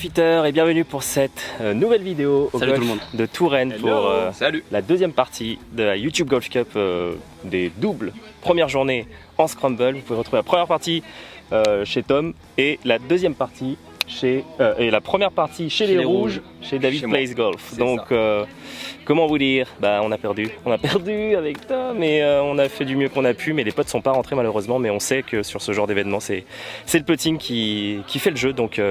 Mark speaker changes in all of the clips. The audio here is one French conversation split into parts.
Speaker 1: golfiteurs et bienvenue pour cette nouvelle vidéo au
Speaker 2: Salut
Speaker 1: golf
Speaker 2: tout le monde.
Speaker 1: de Touraine pour
Speaker 2: la
Speaker 1: deuxième partie de la YouTube Golf Cup des doubles première journée en scramble. Vous pouvez retrouver la première partie chez Tom et la deuxième partie chez et la première partie chez les rouges chez David Plays Golf. Donc comment vous dire, on a perdu avec Tom et on a fait du mieux qu'on a pu, mais les potes sont pas rentrés malheureusement, mais on sait que sur ce genre d'événement c'est le putting qui fait le jeu, donc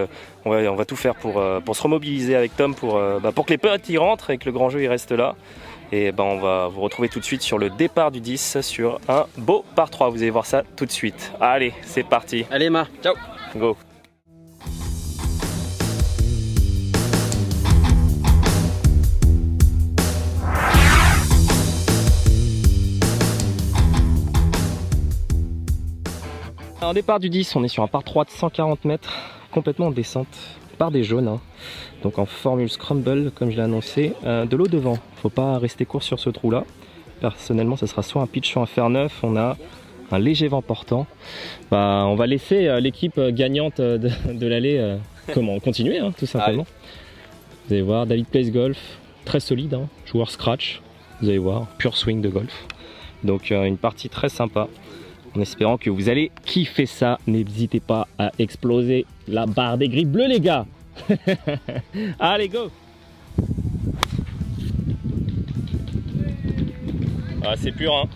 Speaker 1: on va tout faire pour se remobiliser avec Tom pour que les potes y rentrent et que le grand jeu il reste là. Et on va vous retrouver tout de suite sur le départ du 10 sur un beau par 3, vous allez voir ça tout de suite. Allez, c'est parti.
Speaker 2: Allez Ma, ciao.
Speaker 1: Go. Alors départ du 10, on est sur un par 3 de 140 mètres, complètement en descente, par des jaunes, hein. Donc en formule scramble comme je l'ai annoncé, de l'eau devant, faut pas rester court sur ce trou là. Personnellement ça sera soit un pitch soit un fer neuf, on a un léger vent portant. On va laisser l'équipe gagnante de l'allée continuer, hein, tout simplement. Vous allez voir, David Plays Golf, très solide, hein, joueur scratch, vous allez voir, pur swing de golf. Donc une partie très sympa. En espérant que vous allez kiffer ça, n'hésitez pas à exploser la barre des grilles bleues les gars. Allez go. Ah c'est pur hein.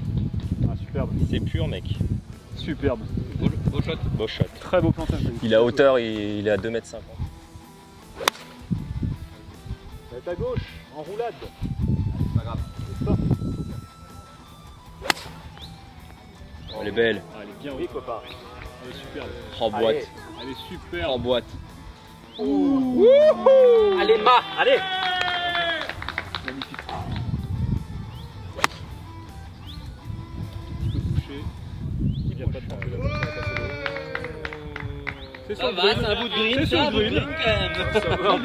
Speaker 3: Ah superbe.
Speaker 1: C'est pur mec.
Speaker 3: Superbe.
Speaker 2: Beau shot.
Speaker 1: Beau shot.
Speaker 3: Très beau plantage.
Speaker 1: Il est à hauteur, il est à 2,50 m.
Speaker 3: C'est à gauche, en roulade.
Speaker 2: Pas grave.
Speaker 1: Elle est belle.
Speaker 3: Ah, elle est bien oui copain. Elle est superbe.
Speaker 1: En boîte.
Speaker 3: Elle est superbe.
Speaker 1: En boîte.
Speaker 3: Ouh.
Speaker 2: Allez Ma, allez.
Speaker 3: Magnifique. Un petit peu touché. Il n'y a pas de danger là. C'est
Speaker 2: Ça va, c'est un bout de green,
Speaker 3: C'est un bout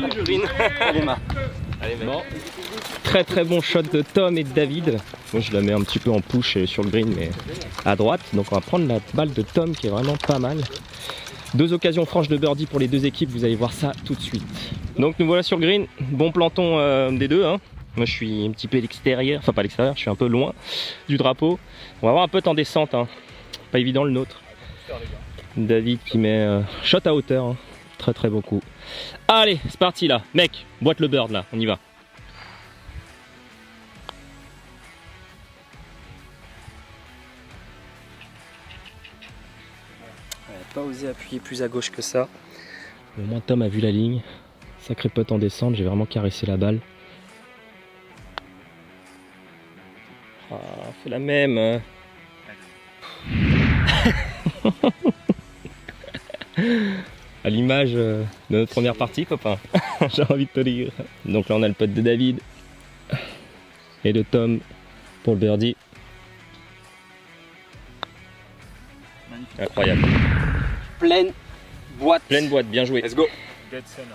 Speaker 3: de green
Speaker 2: quand même. Allez Ma.
Speaker 1: Allez mec. Bon. Très très bon shot de Tom et de David. Moi je la mets un petit peu en push sur le green mais à droite. Donc on va prendre la balle de Tom qui est vraiment pas mal. Deux occasions franches de birdie pour les deux équipes, vous allez voir ça tout de suite. Donc nous voilà sur le green, bon planton des deux, hein. Moi je suis un petit peu à l'extérieur, enfin pas à l'extérieur, je suis un peu loin du drapeau. On va avoir un putt en descente, hein. Pas évident le nôtre. David qui met shot à hauteur, hein. Très très beau coup. Allez, c'est parti là, mec, boite le bird là, on y va. Pas osé appuyer plus à gauche que ça. Au moins Tom a vu la ligne. Sacré putt en descente, j'ai vraiment caressé la balle. Ah, fait la même. Hein. À l'image de notre première partie, copain. J'ai envie de te dire. Donc là on a le putt de David et de Tom pour le birdie.
Speaker 3: Magnifique.
Speaker 1: Incroyable.
Speaker 2: Pleine boîte.
Speaker 1: Pleine boîte, bien joué.
Speaker 2: Let's go.
Speaker 3: Dead center.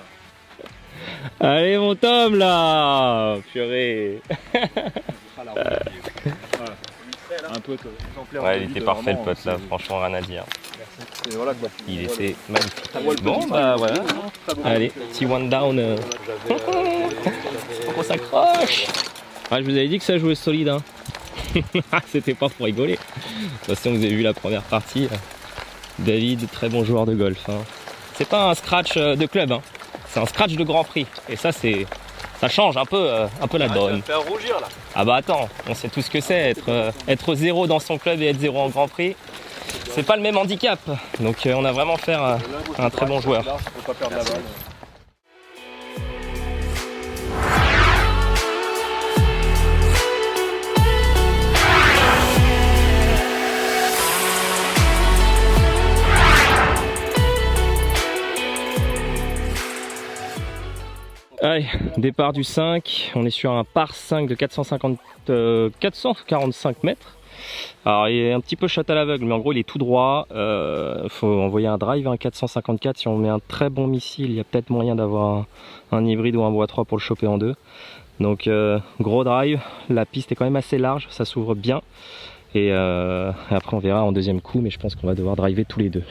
Speaker 1: Allez mon Tom là. Purée.
Speaker 3: Voilà. Un peu exemplaire.
Speaker 1: Ouais, il était parfait le pote là, franchement rien à dire.
Speaker 3: Et voilà quoi.
Speaker 1: Il était magnifique. Bon voilà. Allez, petit one down. On s'accroche. Ah, je vous avais dit que ça jouait solide, hein. C'était pas pour rigoler. De toute façon, vous avez vu la première partie. David, très bon joueur de golf, hein. C'est pas un scratch de club, hein. C'est un scratch de Grand Prix. Et ça, ça change un peu la donne.
Speaker 3: Ça fait rougir là.
Speaker 1: Ah bah attends, on sait tout ce que c'est, être zéro dans son club et être zéro en Grand Prix. C'est pas le même handicap. Donc on a vraiment affaire à un très bon joueur.
Speaker 3: Faut pas perdre la balle.
Speaker 1: Allez, départ du 5, on est sur un par 5 de 445 mètres. Alors il est un petit peu shot à l'aveugle, mais en gros il est tout droit. Faut envoyer un drive, un 454. Si on met un très bon missile, il y a peut-être moyen d'avoir un hybride ou un bois 3 pour le choper en deux. Donc gros drive, la piste est quand même assez large, ça s'ouvre bien. Et après on verra en deuxième coup, mais je pense qu'on va devoir driver tous les deux.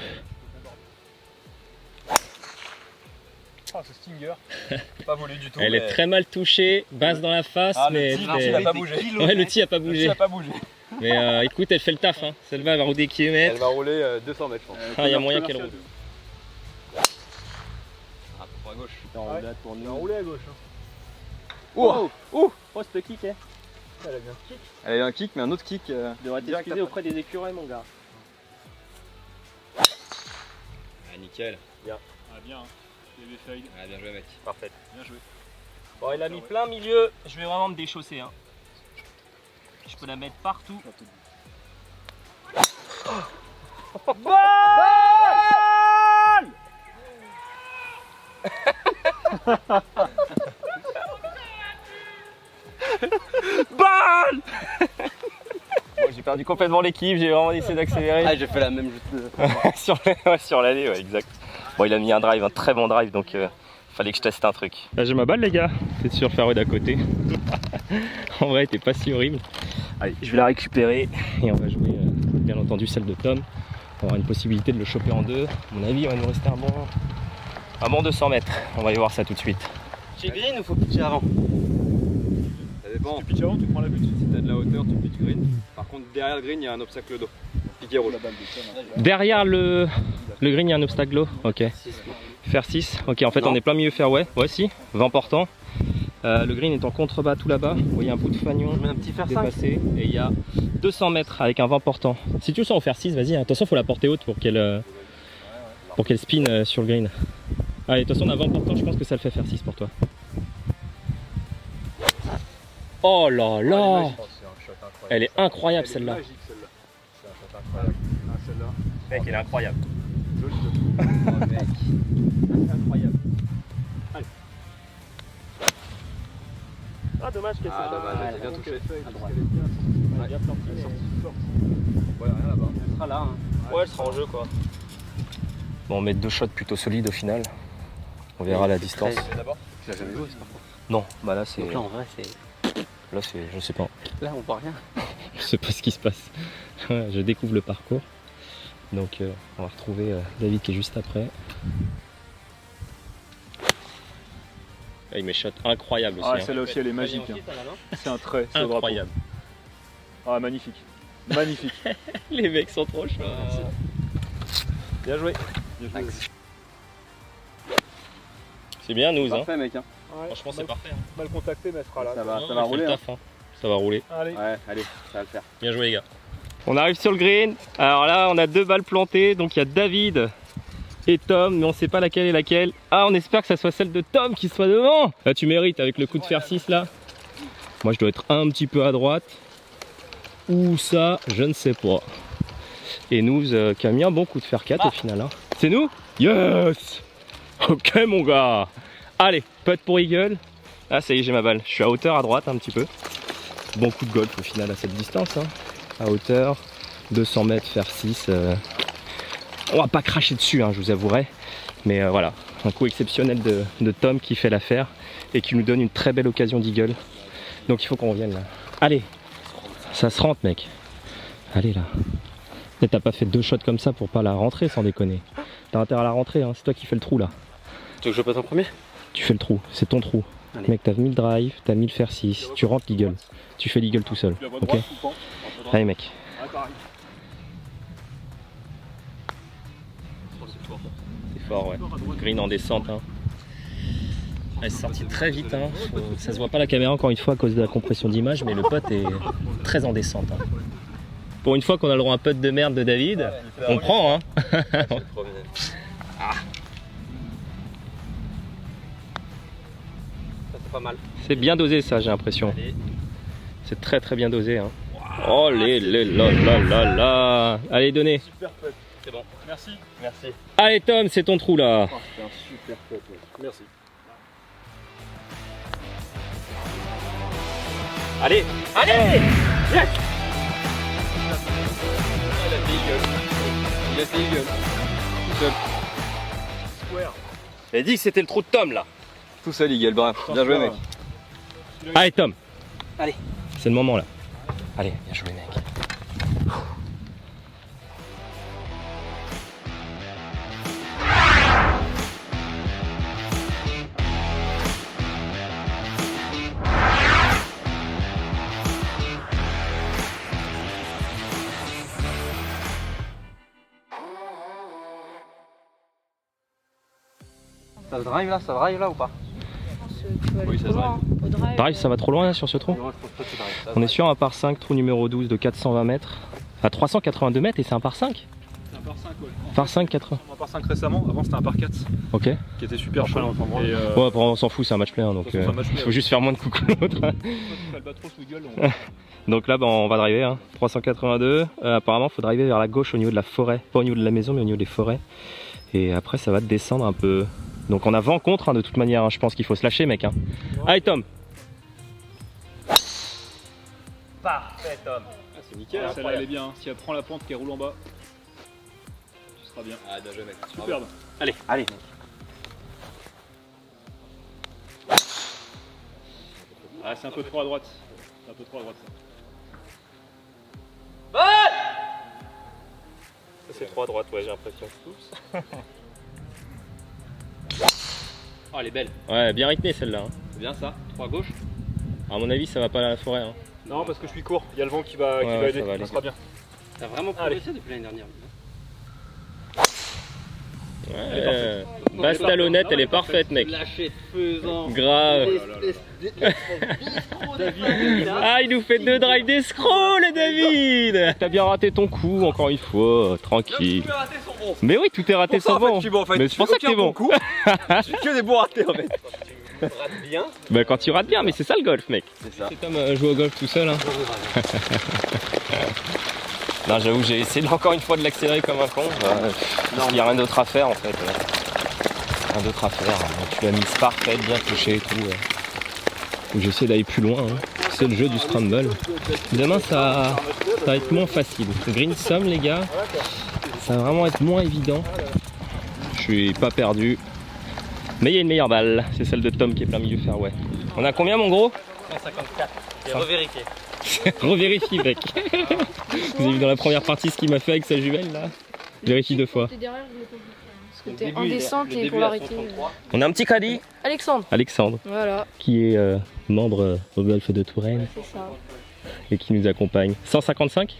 Speaker 3: Ah, ce Stinger. Pas volé du tout.
Speaker 1: Elle est très mal touchée, basse dans la face,
Speaker 3: Ah,
Speaker 1: mais.
Speaker 3: le tee, il a pas bougé.
Speaker 1: Ouais, le tee a pas
Speaker 3: Le tee
Speaker 1: bougé.
Speaker 3: a pas bougé.
Speaker 1: Mais écoute, elle fait le taf. Hein. Celle-là, elle va rouler des
Speaker 3: Elle
Speaker 1: kilomètres.
Speaker 3: va rouler 200 mètres, je pense.
Speaker 1: Ah, il y a moyen qu'elle roule.
Speaker 3: Ah, pour à gauche.
Speaker 2: On
Speaker 3: Ouais.
Speaker 2: roule pour
Speaker 3: Elle
Speaker 2: nous.
Speaker 3: va rouler à gauche.
Speaker 2: Oh, oh, ce kick, hein.
Speaker 3: Elle a bien un kick. Elle a eu un kick, mais un autre kick.
Speaker 2: Tu devrais
Speaker 3: direct
Speaker 2: t'excuser
Speaker 3: après.
Speaker 2: auprès des écureuils, mon gars.
Speaker 1: Ah, nickel.
Speaker 3: Ah, bien. Hein. Il avait failli.
Speaker 1: Ah, bien joué, mec.
Speaker 2: Parfait.
Speaker 3: Bien joué.
Speaker 1: Bon, il a mis plein milieu. Je vais vraiment me déchausser. Hein. Je peux la mettre partout. Balle. Bon, j'ai perdu complètement l'équipe, j'ai vraiment essayé d'accélérer.
Speaker 2: Ah, j'ai fait la même
Speaker 1: sur l'allée, ouais, exact. Bon, il a mis un drive, un très bon drive, donc fallait que je teste un truc. Là, j'ai ma balle, les gars. C'est sur le fairway d'à côté. En vrai, elle était pas si horrible. Allez, je vais la récupérer et on va jouer, bien entendu, celle de Tom. On aura une possibilité de le choper en deux. À mon avis, il va nous rester un bon 200 mètres. On va y voir ça tout de suite.
Speaker 2: Chez green ou faut pitcher avant?
Speaker 3: Ça dépend. Si tu pitches avant, tu prends la butte. Si t'as de la hauteur, tu pitches green. Par contre, derrière le green, il y a un obstacle d'eau. Piqué rouge.
Speaker 1: Derrière le green, il y a un obstacle low. Ok. Faire 6. Ok, en fait,
Speaker 2: Non.
Speaker 1: on est plein milieu fairway. Ouais, si. Vent portant. Le green est en contrebas tout là-bas. Vous voyez un bout de fanion
Speaker 2: Je mets un petit fer 5.
Speaker 1: dépassé. Et il y a 200 mètres avec un vent portant. Si tu le sens au faire 6, vas-y. Attention, faut la porter haute pour qu'elle spin sur le green. Allez, de toute façon, on a vent portant. Je pense que ça le fait faire 6 pour toi. Oh là là! Elle est incroyable celle-là.
Speaker 3: Magique celle-là. C'est un shot incroyable. Ah, celle-là.
Speaker 1: Mec, elle est incroyable.
Speaker 3: Joli.
Speaker 2: Oh, mec.
Speaker 1: Incroyable. Allez. Ah, dommage que
Speaker 3: Ah, dommage, elle
Speaker 2: elle
Speaker 3: est bien touchée.
Speaker 2: à droite.
Speaker 3: Elle est bien sortie.
Speaker 1: Elle est bien sortie,
Speaker 3: Elle est
Speaker 1: mais-
Speaker 3: sortie forte. Ouais, rien là-bas.
Speaker 2: Elle sera là, hein.
Speaker 1: Ouais, elle sera en jeu quoi. Bon, on met 2 shots plutôt solides au final. On verra la distance.
Speaker 2: Très-
Speaker 3: D'abord.
Speaker 2: Tu l'as jamais joué, c'est pas faux.
Speaker 1: Non, bah là c'est.
Speaker 2: Donc là, en vrai, c'est.
Speaker 1: Là c'est. Je sais pas.
Speaker 2: Là, on voit rien.
Speaker 1: Je sais pas ce qui se passe. Je découvre le parcours. Donc on va retrouver David qui est juste après. Là, il met shot incroyable aussi.
Speaker 3: Ah,
Speaker 1: hein.
Speaker 3: celle-là aussi, elle est magique. Hein. C'est un trait, c'est au drapeau.
Speaker 1: Incroyable.
Speaker 3: Ah, magnifique. Magnifique.
Speaker 1: Les mecs sont trop chauds.
Speaker 3: Bien joué. Bien joué.
Speaker 1: C'est bien nous, hein.
Speaker 2: Parfait, mec, hein.
Speaker 3: Ouais,
Speaker 1: Franchement, c'est
Speaker 3: mal,
Speaker 1: parfait. Hein.
Speaker 3: mal contacté, mais elle sera là.
Speaker 2: Ça va,
Speaker 1: Non,
Speaker 2: ça va
Speaker 1: il fait
Speaker 2: rouler,
Speaker 1: le
Speaker 2: hein.
Speaker 1: taf, hein. Ça va rouler.
Speaker 3: Allez.
Speaker 2: Ouais, allez, ça va le faire.
Speaker 1: Bien joué les gars. On arrive sur le green. Alors là on a 2 balles plantées. Donc il y a David et Tom. Mais on sait pas laquelle est laquelle. Ah, on espère que ça soit celle de Tom qui soit devant. Là tu mérites avec le coup de fer 6 là. Moi je dois être un petit peu à droite. Ou ça, je ne sais pas. Et nous qui a mis un bon coup de fer 4 au final. Hein. C'est nous? Yes. Ok mon gars. Allez, putt pour Eagle. Ah ça y est, j'ai ma balle. Je suis à hauteur à droite un petit peu. Bon coup de golf au final à cette distance. Hein. À hauteur, 200 mètres, faire 6. On va pas cracher dessus, hein, je vous avouerai. Mais voilà, un coup exceptionnel de Tom qui fait l'affaire et qui nous donne une très belle occasion d'Eagle. Donc il faut qu'on revienne là. Allez, ça se rentre mec. Allez là. Mais t'as pas fait 2 shots comme ça pour pas la rentrer sans déconner. T'as intérêt à la rentrer, hein. C'est toi qui fais le trou là.
Speaker 2: Tu veux que je passe en premier?
Speaker 1: Tu fais le trou, c'est ton trou.
Speaker 2: Allez.
Speaker 1: Mec, t'as mis le drive, t'as mis le fer 6, tu rentres l'Eagle. Tu fais l'Eagle tout seul.
Speaker 3: Tu la vois
Speaker 1: Ok.
Speaker 3: droite ou pas?
Speaker 1: Allez mec.
Speaker 3: Ah, pareil.
Speaker 1: C'est fort, ouais. Green en descente. Hein. Elle est sortie très vite. Hein. Ça se voit pas la caméra encore une fois à cause de la compression d'image, mais le putt est très en descente. Hein. Pour une fois qu'on a le droit à un putt de merde de David, on prend. Hein.
Speaker 2: Ça, c'est pas mal.
Speaker 1: C'est bien dosé ça, j'ai l'impression.
Speaker 2: Allez.
Speaker 1: C'est très très bien dosé. Hein. Oh les là là là là. Allez, donnez.
Speaker 3: Super putt.
Speaker 2: C'est bon.
Speaker 3: Merci.
Speaker 2: Merci.
Speaker 1: Allez Tom, c'est ton trou là.
Speaker 3: Oh, c'était un super putt. Ouais. Merci.
Speaker 1: Allez, allez. Yes.
Speaker 3: Il a fait Eagle. Il a fait Eagle. Tout seul. Square.
Speaker 1: J'ai dit que c'était le trou de Tom là.
Speaker 3: Tout seul, Eagle. Bref. Bien joué, mec.
Speaker 1: Allez Tom.
Speaker 2: Allez.
Speaker 1: C'est le moment là. Allez, bien joué mec.
Speaker 2: Ça drive là ou pas?
Speaker 3: Oui, ça drive.
Speaker 1: Drive, ça va trop loin là, sur ce trou?
Speaker 2: Non, je pense pas que ça drive.
Speaker 1: On est sur un par 5, trou numéro 12 de 420 mètres. À 382 mètres et c'est un par 5?
Speaker 3: C'est un par 5, ouais.
Speaker 1: Par 5, 80.
Speaker 3: Un par 5 récemment, avant c'était un par 4
Speaker 1: Ok.
Speaker 3: qui était super chaud. Et
Speaker 1: Ouais, après, on s'en fout, c'est un match play, hein, donc
Speaker 3: c'est un match play,
Speaker 1: faut
Speaker 3: ouais.
Speaker 1: juste faire moins de coups que l'autre. Donc là, bah, on va driver, hein. 382. Apparemment, il faut driver vers la gauche au niveau de la forêt. Pas au niveau de la maison, mais au niveau des forêts. Et après, ça va descendre un peu. Donc on a vent contre, hein, de toute manière. Hein. Je pense qu'il faut se lâcher, mec. Hein. Allez, Tom. Parfait, Tom.
Speaker 3: Ah, c'est nickel, celle-là elle est bien. Si elle prend la pente qui roule en bas, tu seras bien. Ah, bien joué, mec. Superbe.
Speaker 1: Allez.
Speaker 2: Allez.
Speaker 3: Ah, c'est un peu trop à droite. C'est un peu trop à droite, ça.
Speaker 1: Ça, c'est trop à droite, ouais, j'ai l'impression.
Speaker 2: Oh, elle est belle.
Speaker 1: Ouais, bien rythmé celle-là. Hein.
Speaker 2: C'est bien ça. 3 à gauche.
Speaker 1: À mon avis, ça va pas à la forêt. Hein.
Speaker 3: Non, parce que je suis court. Il y a le vent qui va,
Speaker 1: Ouais,
Speaker 3: aider.
Speaker 1: ça va aller.
Speaker 3: Ça sera bien.
Speaker 2: T'as vraiment progressé depuis l'année dernière.
Speaker 1: Ouais. Basse talonnette, elle est parfaite, mec.
Speaker 2: Lâcher de faisant.
Speaker 1: Grave. Ah, il nous fait 2 drives d'escroc, le David. T'as bien raté ton coup, encore une fois, tranquille. Mais oui, tout est raté sans bon. Mais c'est pour ça que t'es bon.
Speaker 3: J'ai que des bons ratés en fait.
Speaker 2: Bien.
Speaker 1: Bah quand tu rates bien, mais c'est ça le golf, mec.
Speaker 2: C'est ça.
Speaker 1: C'est Tom joue au golf tout seul. Hein. Non, j'avoue, j'ai essayé encore une fois de l'accélérer comme un con. Il n'y a rien d'autre à faire en fait. Rien d'autre à faire. Tu l'as mis parfait, bien touché et tout. J'essaie d'aller plus loin. Hein. C'est le jeu du scramble. Demain, ça va être moins facile. Green Sum, les gars, ça va vraiment être moins évident. Je suis pas perdu. Mais il y a une meilleure balle. C'est celle de Tom qui est plein milieu fairway. On a combien, mon gros?
Speaker 2: 154. Et revérifier.
Speaker 1: Revérifie, mec. Vous avez vu dans la première partie ce qu'il m'a fait avec sa jumelle là? Vérifie 2 fois.
Speaker 4: T'es derrière, je me complique. Parce que t'es en descente et pour l'arrêter.
Speaker 1: On a un petit caddie.
Speaker 4: Alexandre.
Speaker 1: Alexandre,
Speaker 4: Voilà,
Speaker 1: qui est membre au golf de Touraine
Speaker 4: c'est ça.
Speaker 1: et qui nous accompagne. 155?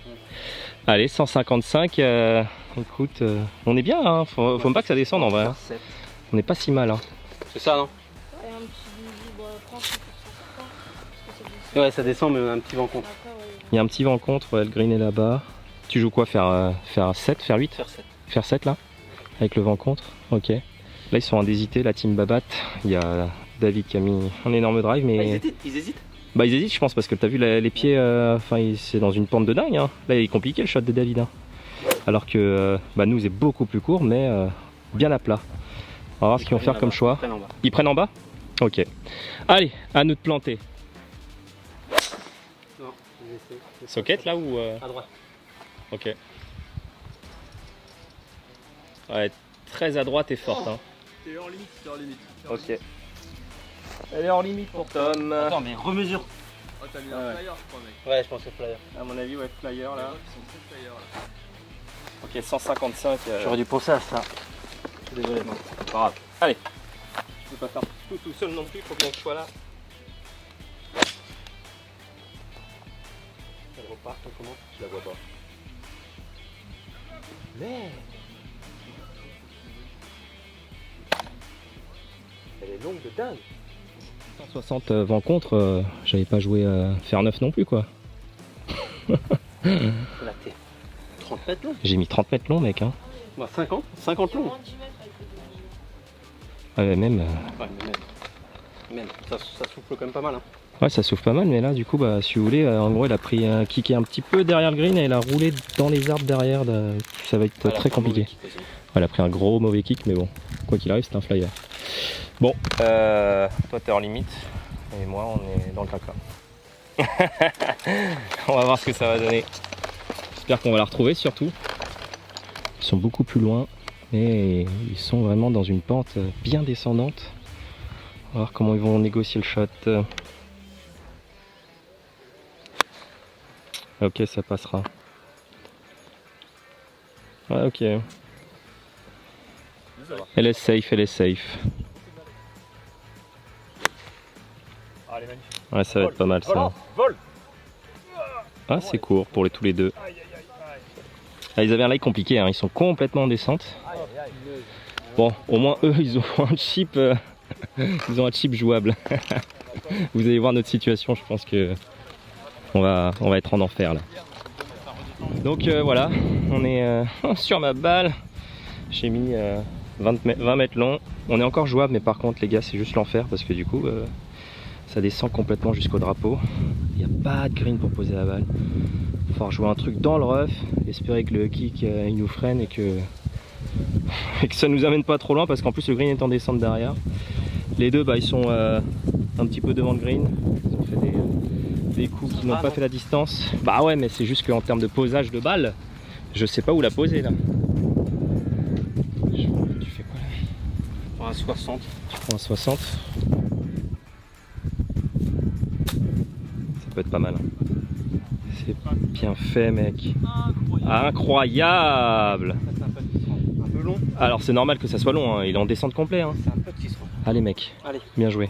Speaker 1: Allez, 155. Écoute, on est bien, hein. Faut même pas que ça descende en vrai. Hein. On n'est pas si mal. Hein.
Speaker 2: C'est ça, non?
Speaker 4: Et un petit bisou, bah, prends ça pour ça.
Speaker 2: Ouais, ça descend, mais on a un petit vent contre.
Speaker 4: Après, ouais.
Speaker 1: Il y a un petit vent contre, ouais, le green est là-bas. Tu joues quoi? Faire 7, faire 8?
Speaker 2: Faire 7.
Speaker 1: Faire 7 là? Avec le vent contre? Ok. Là ils sont en hésité, la team Babat. Il y a David qui a mis un énorme drive, mais...
Speaker 2: Ils hésitent.
Speaker 1: Bah ils hésitent je pense parce que t'as vu les pieds, enfin c'est dans une pente de dingue. Hein. Là il est compliqué le shot de David. Hein. Alors que bah, nous c'est beaucoup plus court mais bien à plat. On va voir ce qu'ils vont faire comme choix. Ils prennent en bas? Ok. Allez, à nous de planter.
Speaker 2: Non,
Speaker 1: Socket là ou
Speaker 2: à droite.
Speaker 1: Ok. Ouais, très à droite et forte. Hein.
Speaker 3: T'es hors limite, t'es hors limite.
Speaker 1: Ok. Elle est hors limite pour Tom.
Speaker 2: Attends, mais remesure.
Speaker 3: Oh, t'as mis un flyer, je crois, mec.
Speaker 2: Ouais, je pense que flyer.
Speaker 1: À mon avis, ouais, flyer là.
Speaker 3: Ils sont très flyers là.
Speaker 1: Ok, 155.
Speaker 2: J'aurais dû penser à ça. Désolé, non.
Speaker 1: C'est pas grave. Allez. Je peux pas faire tout seul non plus, faut bien que je sois là.
Speaker 2: Elle repart, comment?
Speaker 1: Je la vois pas.
Speaker 2: Mais elle est longue de dingue.
Speaker 1: 160 vent contre, j'avais pas joué faire 9 non plus quoi.
Speaker 2: Là, t'es 30 mètres long.
Speaker 1: J'ai mis 30 mètres long mec. Hein.
Speaker 2: Bah, 50 long.
Speaker 1: Ouais, mais même.
Speaker 2: Ouais, mais même. Ça souffle quand même pas mal. Hein.
Speaker 1: Ouais, ça souffle pas mal, mais là, du coup, bah, si vous voulez, en gros, elle a pris un kick un petit peu derrière le green et elle a roulé dans les arbres derrière. Ça va être très compliqué. Elle a pris un gros mauvais kick, mais bon, quoi qu'il arrive, c'est un flyer. Bon, toi, t'es hors limite et moi, on est dans le caca. On va voir ce que ça va donner. J'espère qu'on va la retrouver surtout. Ils sont beaucoup plus loin et ils sont vraiment dans une pente bien descendante. On va voir comment ils vont négocier le shot. Ok, ça passera. Ouais, ok. Elle est safe, elle est safe.
Speaker 3: Allez, magnifique.
Speaker 1: Ouais, ça va être pas mal ça.
Speaker 3: Vol.
Speaker 1: Ah, c'est court pour tous les deux. Ah, ils avaient un lie compliqué, hein. Ils sont complètement en descente. Bon, au moins eux, ils ont un chip, ils ont un chip jouable. Vous allez voir notre situation, je pense que on va être en enfer là. Donc voilà, on est sur ma balle. J'ai mis 20 mètres long. On est encore jouable, mais par contre les gars, c'est juste l'enfer parce que du coup, ça descend complètement jusqu'au drapeau. Il n'y a pas de green pour poser la balle. Il va falloir jouer un truc dans le rough, espérer que le kick il nous freine et que ça nous amène pas trop loin parce qu'en plus le green est en descente derrière. Les deux bah, ils sont un petit peu devant le green. Ils ont fait des coups qui n'ont pas fait la distance. Bah ouais, mais c'est juste qu'en termes de posage de balle, je sais pas où la poser là. Tu fais quoi là?
Speaker 2: Pour un 60.
Speaker 1: Tu prends un 60. Ça peut être pas mal. Hein. C'est bien fait mec. Incroyable.
Speaker 2: Un peu long.
Speaker 1: Alors c'est normal que ça soit long, hein. Il est en descente complet. Hein.
Speaker 2: C'est un petit son.
Speaker 1: Allez mec,
Speaker 2: Allez.
Speaker 1: Bien joué.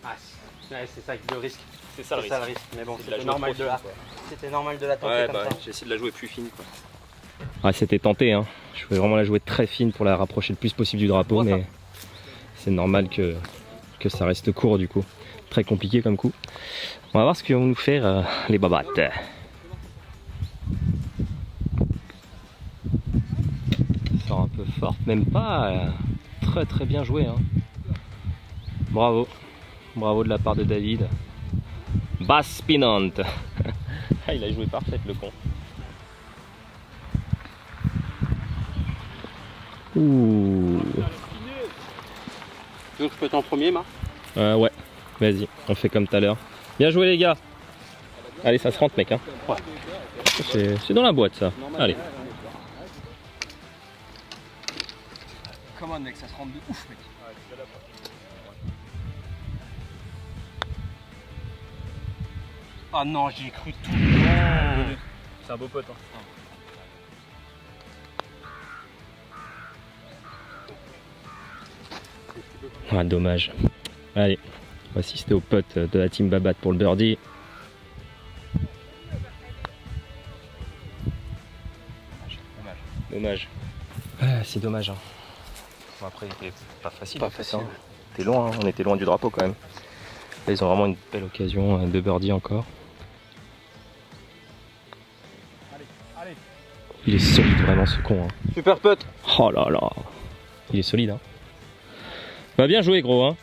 Speaker 2: Ah, c'est ça le risque.
Speaker 3: C'est ça le risque.
Speaker 2: Mais bon,
Speaker 3: C'est de la
Speaker 2: c'était
Speaker 3: jouer
Speaker 2: normal,
Speaker 3: trop fine, quoi.
Speaker 2: C'était normal de la tenter
Speaker 3: Ouais,
Speaker 2: comme
Speaker 3: bah
Speaker 2: ça.
Speaker 3: j'ai essayé de la jouer plus fine quoi.
Speaker 1: Ah, c'était tenté, hein. Je voulais vraiment la jouer très fine pour la rapprocher le plus possible du drapeau, mais c'est normal que ça reste court du coup. Très compliqué comme coup. On va voir ce que vont nous faire les babattes. Ça sort un peu forte, même pas. Très très bien joué. Hein. Bravo. Bravo de la part de David. Basse spinante. Ah, il a joué parfaite le con. Ouh.
Speaker 2: Tu veux que je peux être en premier, Marc?
Speaker 1: Ouais, vas-y, on fait comme tout à l'heure. Bien joué les gars. Allez, ça se rentre mec. Hein.
Speaker 2: Ouais.
Speaker 1: C'est dans la boîte ça. Allez.
Speaker 3: Come on mec, ça se rentre de ouf mec.
Speaker 2: Ah non, j'y ai cru tout.
Speaker 3: C'est un beau pote hein.
Speaker 1: Ah, dommage. Allez, on va assister aux potes de la team Babat pour le birdie. Dommage. Ah, c'est dommage. Hein. Bon, après, il était pas facile.
Speaker 2: Pas facile.
Speaker 1: Hein. C'était loin, hein. On était loin du drapeau quand même. Là, ils ont vraiment une belle occasion de birdie encore. Il est solide vraiment ce con. Hein.
Speaker 2: Super putt.
Speaker 1: Oh là là. Il est solide. Hein. Bah, bien joué gros. Hein.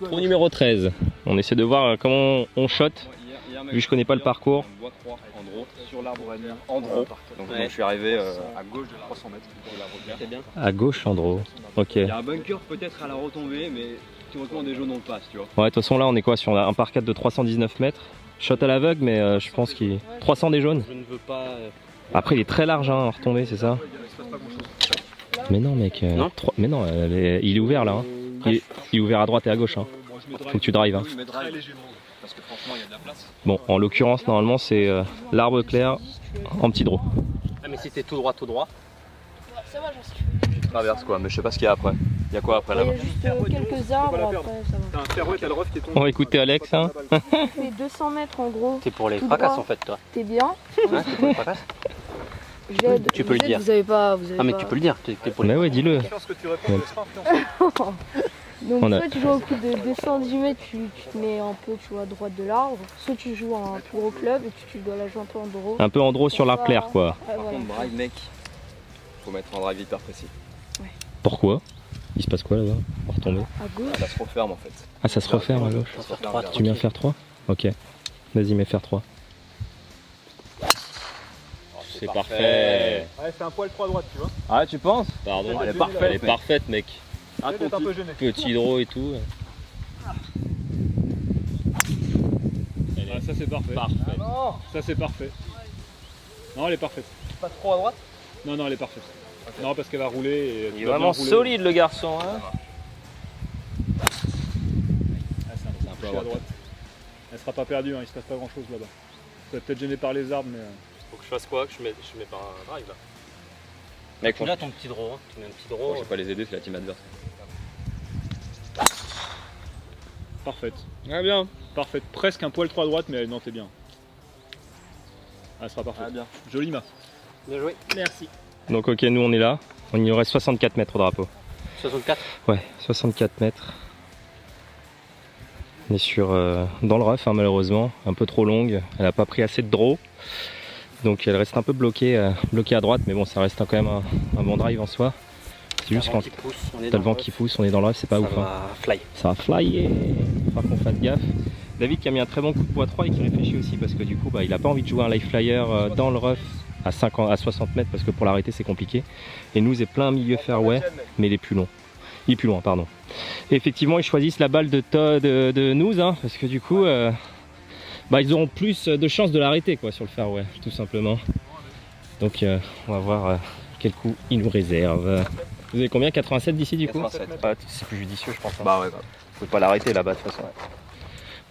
Speaker 1: Trou numéro 13. On essaie de voir comment on shot. Vu que je connais pas le parcours.
Speaker 3: Bois 3 en draw sur l'arbre en draw. Donc je suis arrivé à gauche de 300 mètres de l'arbre clair.
Speaker 2: C'est bien.
Speaker 1: À gauche en draw. Ok.
Speaker 3: Il y a un bunker peut-être à la retombée, mais théoriquement des jaunes on le passe, tu vois.
Speaker 1: Ouais, de toute façon là on est quoi sur un par 4 de 319 mètres. Shot à l'aveugle, mais je pense qu'il 300 des jaunes.
Speaker 2: Je ne veux pas.
Speaker 1: Après il est très large hein, en retombée, c'est ça? Mais non mec,
Speaker 2: Non
Speaker 1: mais non, il est ouvert là. Hein. Il est ouvert à droite et à gauche. Hein. Faut que tu drives. Hein.
Speaker 3: Oui, mais très légèrement. Parce que franchement il y a de la place.
Speaker 1: Bon, en l'occurrence normalement c'est l'arbre clair en petit draw.
Speaker 2: Ah, mais si t'es tout droit, tout droit.
Speaker 4: Ça va, j'en suis.
Speaker 3: Tu traverses quoi, mais je sais pas ce qu'il y a après. Il y a quoi après
Speaker 4: Il y
Speaker 3: là-bas?
Speaker 4: a juste quelques arbres, après ça va.
Speaker 3: T'as un fairway, t'as le rough qui est tombé.
Speaker 1: On va écouter Alex. Hein.
Speaker 4: Tu fais 200 mètres en gros,
Speaker 2: T'es pour les
Speaker 4: Tout
Speaker 2: fracasses
Speaker 4: droit.
Speaker 2: en fait, toi.
Speaker 4: t'es bien.
Speaker 2: Hein, t'es pour les fracasses
Speaker 4: J'aide.
Speaker 2: Tu peux le
Speaker 4: Vous
Speaker 2: dire.
Speaker 4: Vous avez pas.
Speaker 2: Ah, mais tu peux le dire. T'es pour les.
Speaker 1: Mais ouais, dis-le.
Speaker 3: Ce que tu réponds, ce sera influencé.
Speaker 4: Donc
Speaker 1: On a-
Speaker 4: soit tu joues au coup de 210 mètres, tu te mets un peu tu vois, à droite de l'arbre, soit tu joues un plus gros club et tu dois la jouer un peu en draw.
Speaker 1: Un peu en draw sur l'arc clair quoi.
Speaker 4: Ouais,
Speaker 3: Par
Speaker 4: voilà.
Speaker 3: contre, drive mec, faut mettre un drive hyper précis.
Speaker 1: Pourquoi? Il se passe quoi là-bas? On va retomber.
Speaker 4: À gauche.
Speaker 3: Ça se referme en fait.
Speaker 1: Ah ça se referme à gauche.
Speaker 3: Ça se referme
Speaker 2: Trois,
Speaker 3: vers
Speaker 1: Tu mets un faire 3? Ok. Vas-y, mets faire 3. C'est parfait.
Speaker 3: Ouais, c'est un poil 3 à droite, tu vois.
Speaker 1: Ah, tu penses? Pardon.
Speaker 3: Elle est parfaite,
Speaker 1: Elle est parfaite, mec.
Speaker 3: Un peu gêné.
Speaker 1: Petit draw et tout.
Speaker 5: Ah, ça c'est parfait.
Speaker 3: Non,
Speaker 5: Ça c'est parfait. Non, elle est parfaite.
Speaker 3: pas trop à droite.
Speaker 5: Non, non, elle est parfaite. Non, parce qu'elle va rouler. Et
Speaker 1: Il est vraiment solide le garçon. Hein.
Speaker 5: Ah, c'est un peu à droite. Elle sera pas perdue, hein, il se passe pas grand chose là-bas. Ça va peut-être gêné par les arbres, mais.
Speaker 1: Faut que je fasse quoi? Que je mets pas un drive là.
Speaker 2: Mec, tu l'as ton petit draw, hein. Tu mets un petit draw.
Speaker 3: Je vais pas les aider, c'est la team adverse.
Speaker 5: Parfaite.
Speaker 3: Ah bien.
Speaker 5: Parfaite. Presque un poil trop à droite, mais non, t'es bien. Ah, ça sera parfait.
Speaker 2: Ah, bien.
Speaker 5: Joli main.
Speaker 2: Bien joué.
Speaker 5: Merci.
Speaker 1: Donc ok, nous on est là. On y aurait 64 mètres au drapeau.
Speaker 2: 64.
Speaker 1: Ouais, 64 mètres. On est sur dans le rough hein, malheureusement, un peu trop longue. Elle n'a pas pris assez de draw. Donc elle reste un peu bloquée à droite, mais bon ça reste quand même un bon drive en soi. C'est juste quand t'as le vent qui pousse, on est dans le rough, c'est pas ouf.
Speaker 2: Ça va fly.
Speaker 1: Ça va flyer. Il faudra qu'on fasse gaffe. David qui a mis un très bon coup de poids 3 et qui réfléchit aussi parce que du coup il a pas envie de jouer un live flyer dans le rough à 60 mètres parce que pour l'arrêter c'est compliqué. Et nous c'est plein milieu fairway, mais il est plus long. Il est plus loin, pardon. Et effectivement, ils choisissent la balle de nous, hein, parce que du coup, ils auront plus de chances de l'arrêter quoi sur le fairway, tout simplement. Donc, on va voir quel coup ils nous réservent. Vous avez combien? 87 d'ici du coup?
Speaker 3: 87.
Speaker 1: C'est plus judicieux, je pense. Hein.
Speaker 3: Bah ouais, bah.
Speaker 1: Vous pouvez pas l'arrêter là-bas de toute façon.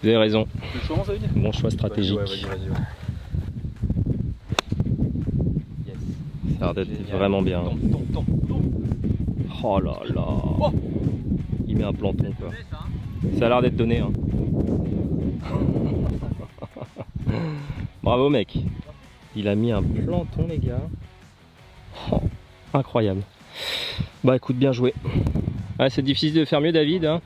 Speaker 1: Vous avez raison.
Speaker 5: Tu commences, ça veut dire?
Speaker 1: Bon choix stratégique.
Speaker 3: Vas-y, ouais.
Speaker 1: Ça a l'air d'être vraiment bien. Oh là là. Il met un planton quoi. Ça a l'air d'être donné. Hein. Bravo mec. Il a mis un planton les gars. Oh, incroyable. Bah écoute, bien joué. Ouais, c'est difficile de faire mieux David. Hein.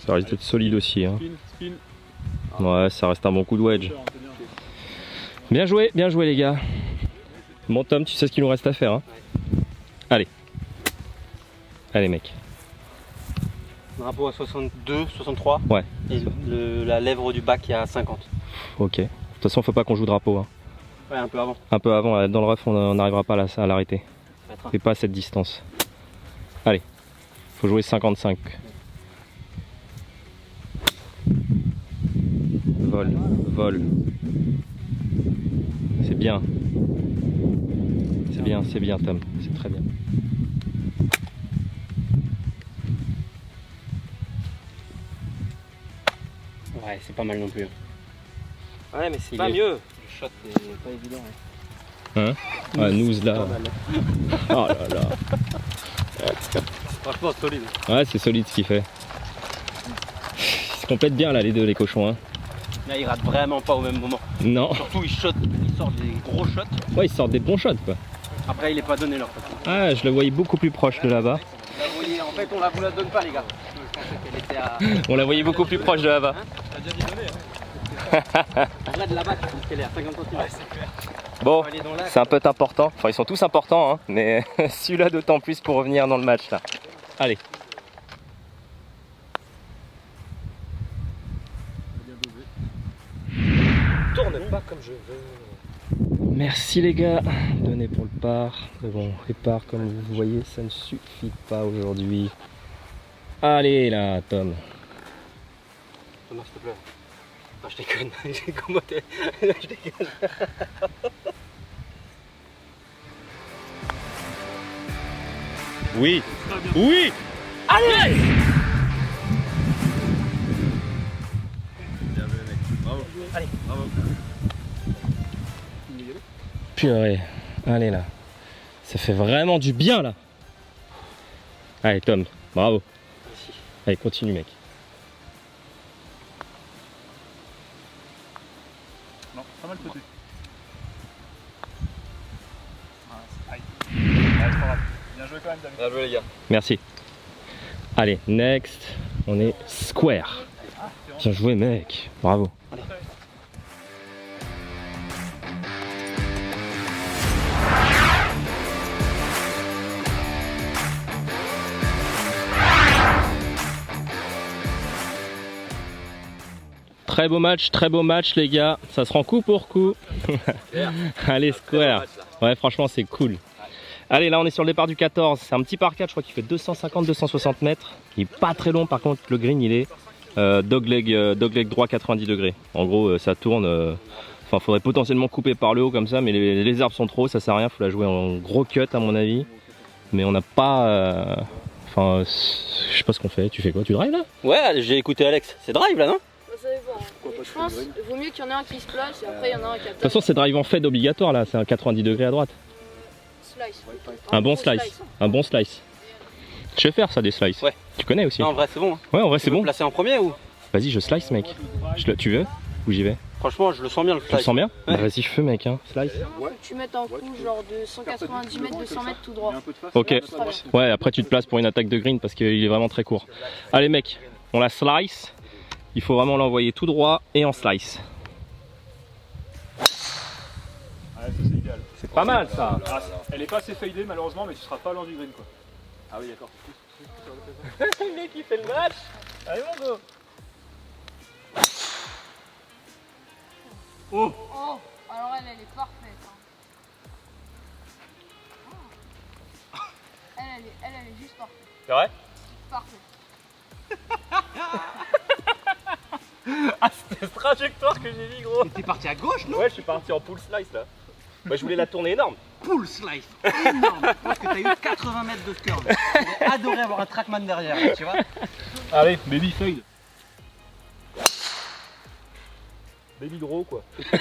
Speaker 1: Ça risque d'être solide aussi. Hein.
Speaker 5: Spin.
Speaker 1: Ouais, ça reste un bon coup de wedge. Bien joué les gars. Bon Tom, tu sais ce qu'il nous reste à faire. Hein. Allez. Allez mec.
Speaker 2: Drapeau à 62, 63.
Speaker 1: Ouais.
Speaker 2: Et la lèvre du bac est à 50.
Speaker 1: Ok. De toute façon, faut pas qu'on joue drapeau. Hein.
Speaker 2: Ouais, un peu avant.
Speaker 1: Un peu avant, dans le rough, on n'arrivera pas à l'arrêter.
Speaker 2: Ça va être un-
Speaker 1: Et pas à cette distance. Allez. Faut jouer 55. Vol. C'est bien. C'est bien Tom. C'est très bien.
Speaker 2: Ouais, c'est pas mal non plus.
Speaker 3: Ouais, mais c'est
Speaker 2: Il
Speaker 3: pas
Speaker 2: est-
Speaker 3: mieux.
Speaker 2: Le shot est pas évident.
Speaker 1: Ah, nous là. Oh là là.
Speaker 2: Franchement, solide.
Speaker 1: Ouais, c'est solide ce qu'il fait. Ils se complètent bien là les deux, les cochons. Hein.
Speaker 2: Là, il rate vraiment pas au même moment.
Speaker 1: Non.
Speaker 2: Surtout, il sort des gros shots.
Speaker 1: Ouais, ils sortent des bons shots quoi.
Speaker 2: Après, il est pas donné leur façon.
Speaker 1: Ah, je le voyais beaucoup plus proche de là-bas.
Speaker 2: Vous voyez, en fait, on vous la donne pas, les gars. Je pensais qu'elle était à.
Speaker 1: On la voyait beaucoup plus proche de là-bas.
Speaker 5: T'as déjà dit donner, hein.
Speaker 2: Regarde là-bas, tu penses qu'elle est à 50 cm.
Speaker 1: Bon,
Speaker 2: Aller dans l'axe.
Speaker 1: c'est un peu important. Enfin, ils sont tous importants, hein, mais celui-là d'autant plus pour revenir dans le match là. Allez.
Speaker 3: Tourne pas comme je veux.
Speaker 1: Merci les gars, donnez pour le par. Mais bon, les parts comme vous voyez, ça ne suffit pas aujourd'hui. Allez là, Tom.
Speaker 2: Thomas, s'il te plaît. Ah, je déconne. Comment t'es. Je déconne.
Speaker 1: Oui. Oui. Allez.
Speaker 3: Bien joué, mec. Bravo.
Speaker 2: Allez.
Speaker 3: Bravo.
Speaker 1: Purée. Allez là. Ça fait vraiment du bien là. Allez Tom, bravo.
Speaker 2: Merci.
Speaker 1: Allez, continue mec.
Speaker 5: Non, pas mal sauté. Aïe. Ouais, c'est pas grave. Bien joué quand même, David.
Speaker 3: Bien joué, les gars.
Speaker 1: Merci. Allez, next. On est square. Bien joué mec. Bravo. Très beau match les gars, ça se rend coup pour coup. Allez square. Ouais franchement c'est cool. Allez là on est sur le départ du 14, c'est un petit par 4, je crois qu'il fait 250-260 mètres. Il est pas très long par contre, le green il est dogleg droit 90 degrés. En gros ça tourne, enfin faudrait potentiellement couper par le haut comme ça, mais les arbres sont trop hauts, ça sert à rien, faut la jouer en gros cut à mon avis. Mais on n'a pas... Enfin je sais pas ce qu'on fait, tu fais quoi, tu drives là?
Speaker 2: Ouais, j'ai écouté Alex. C'est drive là, non?
Speaker 4: Ça dépend. Je pense qu'il vaut mieux qu'il y en ait un qui se place et après il y en a un qui attaque.
Speaker 1: De toute façon, c'est drive en fade obligatoire là, c'est un 90 degrés à droite.
Speaker 4: Slice.
Speaker 1: Un bon
Speaker 4: gros
Speaker 1: slice. Un bon slice. Je sais faire ça, des slices.
Speaker 2: Ouais.
Speaker 1: Tu connais aussi.
Speaker 2: Non, en vrai, c'est bon. Hein.
Speaker 1: Ouais, en vrai,
Speaker 2: Tu
Speaker 1: c'est
Speaker 2: veux
Speaker 1: bon.
Speaker 2: le placer en premier ou?
Speaker 1: Vas-y, je slice, mec. Tu veux ou j'y vais?
Speaker 2: Franchement, je le sens bien le
Speaker 1: Tu le
Speaker 2: slice.
Speaker 1: sens bien?
Speaker 2: Ouais.
Speaker 1: Bah, vas-y, feu, mec. Hein. Slice.
Speaker 4: Faut que tu mettes un coup genre de 190 mètres, 200 mètres tout droit.
Speaker 1: Ok. Ouais, après, tu te places pour une attaque de green parce qu'il est vraiment très court. Allez, mec, on la slice. Il faut vraiment l'envoyer tout droit et en slice.
Speaker 5: Ouais, ça c'est idéal.
Speaker 1: C'est pas mal ça.
Speaker 5: Ah, elle est pas assez fadée malheureusement, mais tu seras pas loin du green quoi.
Speaker 3: Ah oui, d'accord.
Speaker 1: Le mec, il fait le match. Allez, mon go.
Speaker 4: Oh, alors elle est parfaite. Hein. Elle est juste parfaite.
Speaker 1: C'est vrai?
Speaker 4: Parfaite.
Speaker 1: Ah, c'était cette trajectoire que j'ai mis, gros.
Speaker 2: T'es parti à gauche, non?
Speaker 1: Ouais, je suis parti en pull slice là. Bah, je voulais la tourner énorme.
Speaker 2: Pull slice, énorme. Je pense que t'as eu 80 mètres de curve. J'aurais adoré avoir un trackman derrière, là, tu vois.
Speaker 5: Allez, baby fade.
Speaker 1: Baby gros quoi.
Speaker 5: On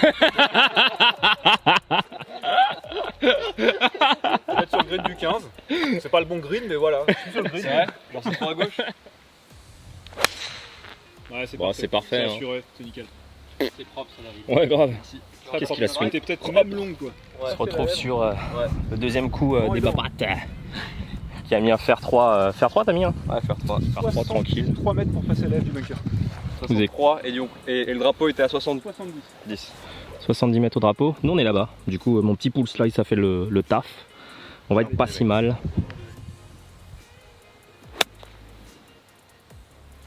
Speaker 5: va être sur le green du 15. C'est pas le bon green, mais voilà. Je suis sur le green.
Speaker 3: C'est vrai? Genre c'est trop à gauche?
Speaker 5: Ouais, c'est
Speaker 1: Bon,
Speaker 5: parfait.
Speaker 1: c'est parfait, hein.
Speaker 5: assuré, c'est nickel.
Speaker 2: C'est propre, ça, David.
Speaker 1: Ouais, grave.
Speaker 5: Très
Speaker 1: Qu'est-ce
Speaker 5: propre.
Speaker 1: qu'il a swing?
Speaker 5: T'es peut-être même longue quoi.
Speaker 1: On se retrouve sur le deuxième coup des babattes. Qui a mis un fer 3. Fer 3 t'as mis un?
Speaker 3: Ouais, faire 3.
Speaker 1: Fer 3 tranquille.
Speaker 5: 3 mètres pour passer l'élève du bunker.
Speaker 3: 63 et le drapeau était à 70.
Speaker 5: 70.
Speaker 1: 70 mètres au drapeau. Nous on est là-bas. Du coup mon petit pull slice a fait le taf. On va être pas si mal.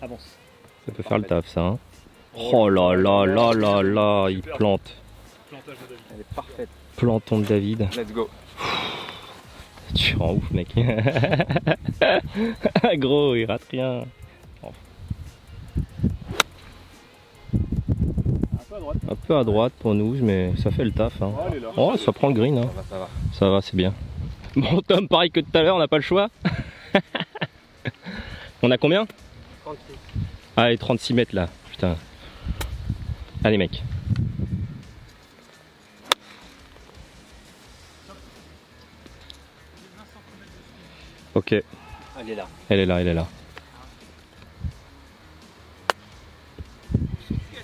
Speaker 5: Avance.
Speaker 1: Ça peut faire le taf ça. Hein. Oh là là là là là, il plante.
Speaker 5: Plantage de David.
Speaker 3: Elle est parfaite.
Speaker 1: Plantons de David.
Speaker 3: Let's go.
Speaker 1: Tu rends ouf mec. Gros, il rate rien.
Speaker 5: Un peu à droite.
Speaker 1: Un peu à droite pour nous, mais ça fait le taf. Hein.
Speaker 5: Oh, elle est là.
Speaker 1: Oh, ça prend le green. Hein.
Speaker 3: Ça va.
Speaker 1: Ça va, c'est bien. Bon, Tom, pareil que tout à l'heure, on n'a pas le choix. On a combien?
Speaker 2: 36.
Speaker 1: Allez, 36 mètres là. Putain. Allez, mec. Ok,
Speaker 2: Elle est là.
Speaker 1: elle est là, elle est là.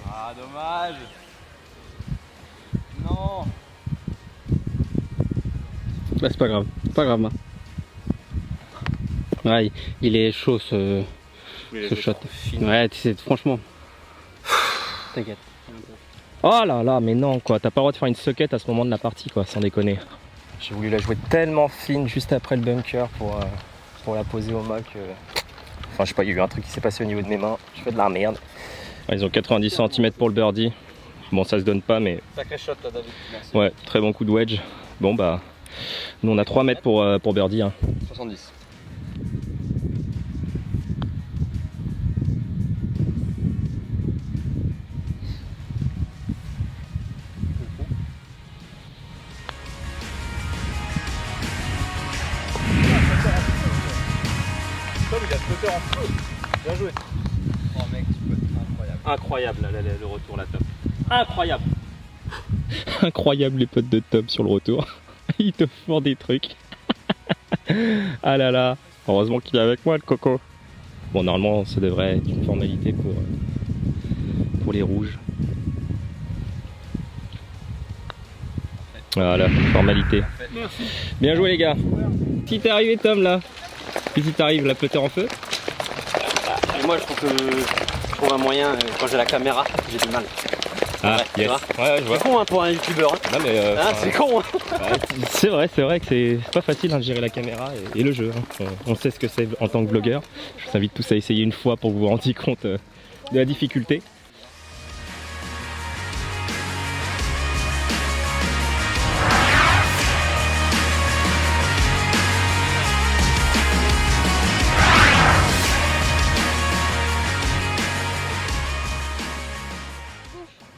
Speaker 3: Ah, dommage. Non.
Speaker 2: Bah, c'est pas grave. Pas grave. Ouais, il est chaud ce shot. Ouais, franchement. T'inquiète.
Speaker 1: Oh là là, mais non quoi, t'as pas le droit de faire une socket à ce moment de la partie quoi, sans déconner. J'ai voulu la jouer tellement fine juste après le bunker pour la poser au mât que... Enfin je sais pas, il y a eu un truc qui s'est passé au niveau de mes mains, je fais de la merde. Ils ont 90 cm pour le birdie. Bon ça se donne pas mais...
Speaker 2: Sacré shot là, David. Merci.
Speaker 1: Ouais, très bon coup de wedge. Bon bah, nous on a 3 mètres pour birdie. Hein.
Speaker 3: 70.
Speaker 5: Tom, il a ce moteur en feu. Bien joué.
Speaker 3: Oh mec, tu peux être incroyable.
Speaker 1: Incroyable le retour la top. Incroyable. Incroyable les potes de Tom sur le retour. Ils te font des trucs. Ah là là. Heureusement qu'il est avec moi le coco. Bon normalement ça devrait être une formalité pour les rouges. Voilà, formalité.
Speaker 5: Merci.
Speaker 1: Bien joué les gars. Si t'es arrivé Tom là. Puis si t'arrives la putter en feu.
Speaker 2: Et moi, je trouve un moyen, quand j'ai la caméra, j'ai du mal.
Speaker 1: Ah
Speaker 2: Ouais,
Speaker 1: yes.
Speaker 2: tu
Speaker 1: Ouais, je vois.
Speaker 2: C'est con hein, pour un youtubeur. Hein.
Speaker 1: Non, mais,
Speaker 2: Hein, c'est con. Hein.
Speaker 1: c'est vrai que c'est pas facile hein, de gérer la caméra et le jeu. Hein. On sait ce que c'est en tant que vlogueur. Je vous invite tous à essayer une fois pour que vous vous rendiez compte de la difficulté.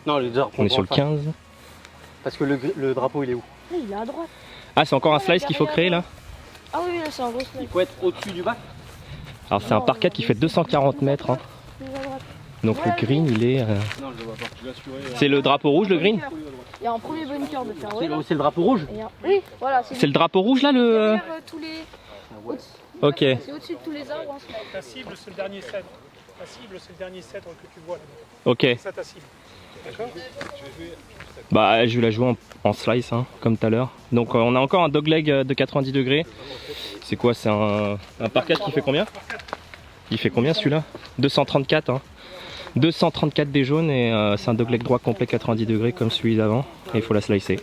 Speaker 2: Non, le drapeau.
Speaker 1: On est sur le 15.
Speaker 2: Parce que le drapeau, il est où?
Speaker 4: Il est à droite.
Speaker 1: Ah, c'est encore un slice qu'il faut créer là?
Speaker 4: Ah oui, là c'est un gros slice.
Speaker 2: Il faut être au-dessus du bac.
Speaker 1: Alors, c'est un parquet qui fait 240 mètres. Hein.
Speaker 4: Plus à droite.
Speaker 1: Donc le green, il est...
Speaker 3: Non, je le vois pas.
Speaker 5: Je vais assurer.
Speaker 1: C'est le drapeau rouge, le green?
Speaker 4: Il y a un premier bunker de fairway.
Speaker 2: C'est le drapeau rouge.
Speaker 4: Oui, voilà.
Speaker 1: C'est le drapeau rouge là, le...
Speaker 4: derrière, tous les...
Speaker 1: Ok.
Speaker 4: C'est au-dessus de tous les arbres. Hein.
Speaker 6: Ta cible, c'est le dernier cèdre. Ta cible, c'est le dernier cèdre que tu vois. Là.
Speaker 1: Ok.
Speaker 6: C'est ça ta cible. D'accord.
Speaker 1: Bah je vais la jouer en slice, hein, comme tout à l'heure. Donc on a encore un dogleg de 90 degrés. C'est quoi? C'est un par 4 qui fait combien? Il fait combien celui-là? 234 hein. 234 des jaunes et c'est un dogleg droit complet 90 degrés comme celui d'avant. Et il faut la slicer.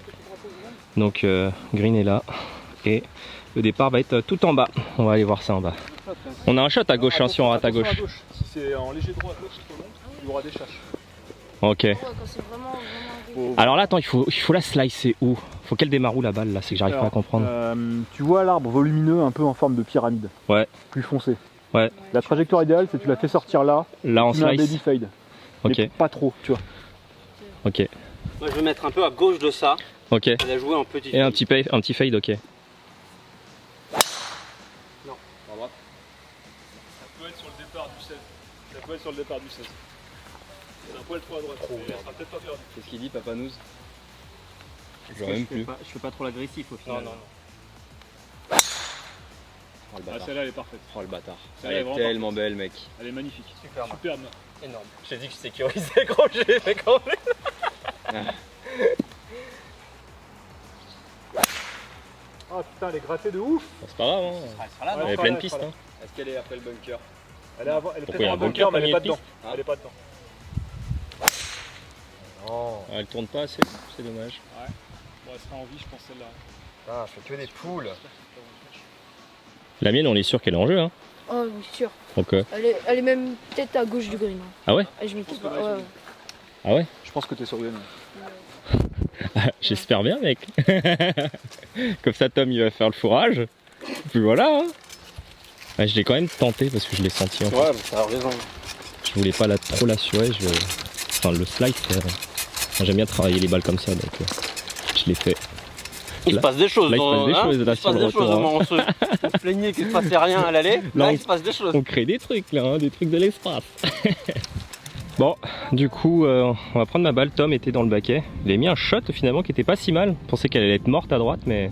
Speaker 1: Donc green est là. Et le départ va être tout en bas. On va aller voir ça en bas. On a un shot à gauche hein, si on rate à gauche.
Speaker 5: Si c'est en léger droit à gauche, il y aura des chaches.
Speaker 1: Ok.
Speaker 4: Ouais, quand c'est vraiment
Speaker 1: Alors là attends, il faut la slicer où? Faut qu'elle démarre où la balle là? C'est que j'arrive pas à comprendre.
Speaker 5: Tu vois l'arbre volumineux un peu en forme de pyramide.
Speaker 1: Ouais.
Speaker 5: Plus foncé.
Speaker 1: Ouais.
Speaker 5: La trajectoire idéale, c'est que tu la fais sortir là.
Speaker 1: Là en
Speaker 5: Tu mets un baby
Speaker 1: slice.
Speaker 5: fade.
Speaker 1: Ok.
Speaker 5: Mais pas trop, tu vois.
Speaker 1: Ok.
Speaker 2: Moi je vais mettre un peu à gauche de ça.
Speaker 1: Ok.
Speaker 2: Et la jouer en petit.
Speaker 1: Et un petit fade, ok.
Speaker 5: Ça peut être sur le départ du 16. Ça peut être sur le départ du 16. C'est un poil trop à droite. Mais ça sera peut-être pas perdu.
Speaker 3: Qu'est-ce qu'il dit, Papa Nouz?
Speaker 2: Je fais pas trop l'agressif au final.
Speaker 6: Non.
Speaker 3: Oh le
Speaker 5: Ah,
Speaker 3: bâtard.
Speaker 5: celle-là, elle est parfaite.
Speaker 3: Oh le bâtard.
Speaker 5: Ça,
Speaker 3: Elle
Speaker 5: elle est
Speaker 3: est
Speaker 5: vraiment
Speaker 3: tellement belle, mec.
Speaker 5: Elle est magnifique.
Speaker 6: Superbe.
Speaker 5: Superbe.
Speaker 6: Énorme.
Speaker 2: J'ai dit que je sécurisais quand j'ai fait quand même.
Speaker 6: Ah putain, elle est grattée de ouf.
Speaker 1: C'est pas grave, hein.
Speaker 2: Elle sera là,
Speaker 6: Ouais,
Speaker 2: non?
Speaker 1: Elle est
Speaker 6: sera
Speaker 1: pleine
Speaker 6: là,
Speaker 1: piste.
Speaker 6: elle sera
Speaker 1: Hein.
Speaker 3: Est-ce qu'elle est après le bunker?
Speaker 6: Elle est
Speaker 1: Pourquoi
Speaker 6: peut-être
Speaker 1: il y a
Speaker 6: en
Speaker 1: un bunker,
Speaker 6: bunker, mais elle est
Speaker 1: pas
Speaker 6: pas
Speaker 1: milieu de
Speaker 6: dedans.
Speaker 3: piste
Speaker 6: Elle est pas dedans.
Speaker 1: Ah, elle tourne pas assez, c'est dommage.
Speaker 5: Bon, elle sera en vie, je pense, celle-là.
Speaker 3: Ah, je fais que des poules.
Speaker 1: La mienne, on est sûr qu'elle est en jeu. Hein.
Speaker 4: Oh oui, sûr.
Speaker 1: Donc,
Speaker 4: Elle est même peut-être à gauche du green. Hein.
Speaker 1: ah ouais?
Speaker 4: Et je m'y quitte pas.
Speaker 5: que là,
Speaker 4: Ouais.
Speaker 1: Ah ouais?
Speaker 5: Je pense que t'es sur le
Speaker 1: J'espère bien, mec. Comme ça, Tom, il va faire le fourrage. Puis voilà. Hein. Ouais, je l'ai quand même tenté parce que je l'ai senti. En fait.
Speaker 2: Ouais, mais t'as raison.
Speaker 1: Je voulais pas trop l'assurer. Enfin, le slice, j'aime bien travailler les balles comme ça. Donc, je l'ai fait.
Speaker 2: Il se passe des choses.
Speaker 1: Là, il se passe des choses, là,
Speaker 2: Il se
Speaker 1: sur
Speaker 2: passe
Speaker 1: le
Speaker 2: des choses.
Speaker 1: retour,
Speaker 2: On se plaignait qu'il se passait rien à l'aller.
Speaker 1: Là,
Speaker 2: Là, il se passe des choses.
Speaker 1: On crée des trucs là, hein, des trucs de l'espace. Bon, du coup, on va prendre ma balle. Tom était dans le baquet. Il a mis un shot finalement qui était pas si mal. Je pensais qu'elle allait être morte à droite, mais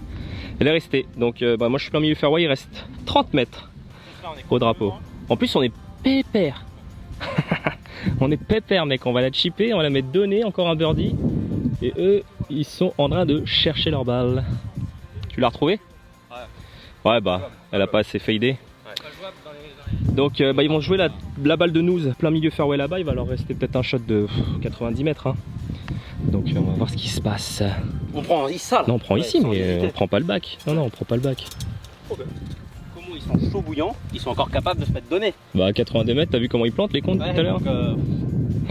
Speaker 1: elle est restée. Donc, moi je suis plein milieu fairway, il reste 30 mètres au drapeau. En plus, on est pépère. On est pépère, mec. On va la chipper, on va la mettre donnée, encore un birdie. Et eux, ils sont en train de chercher leur balle. Tu l'as retrouvée? Ouais, bah, elle a pas assez fadé. Donc ils vont jouer la balle de Nouz plein milieu fairway là-bas, il va leur rester peut-être un shot de 90 mètres. Hein. Donc on va voir ce qui se passe.
Speaker 2: On prend ça là.
Speaker 1: Non, on prend ici, mais on prend pas le bac. Non, on prend pas le bac.
Speaker 2: Comment ils sont chauds bouillants, ils sont encore capables de se mettre donné.
Speaker 1: Bah à 82 mètres, t'as vu comment ils plantent les comptes tout à l'heure?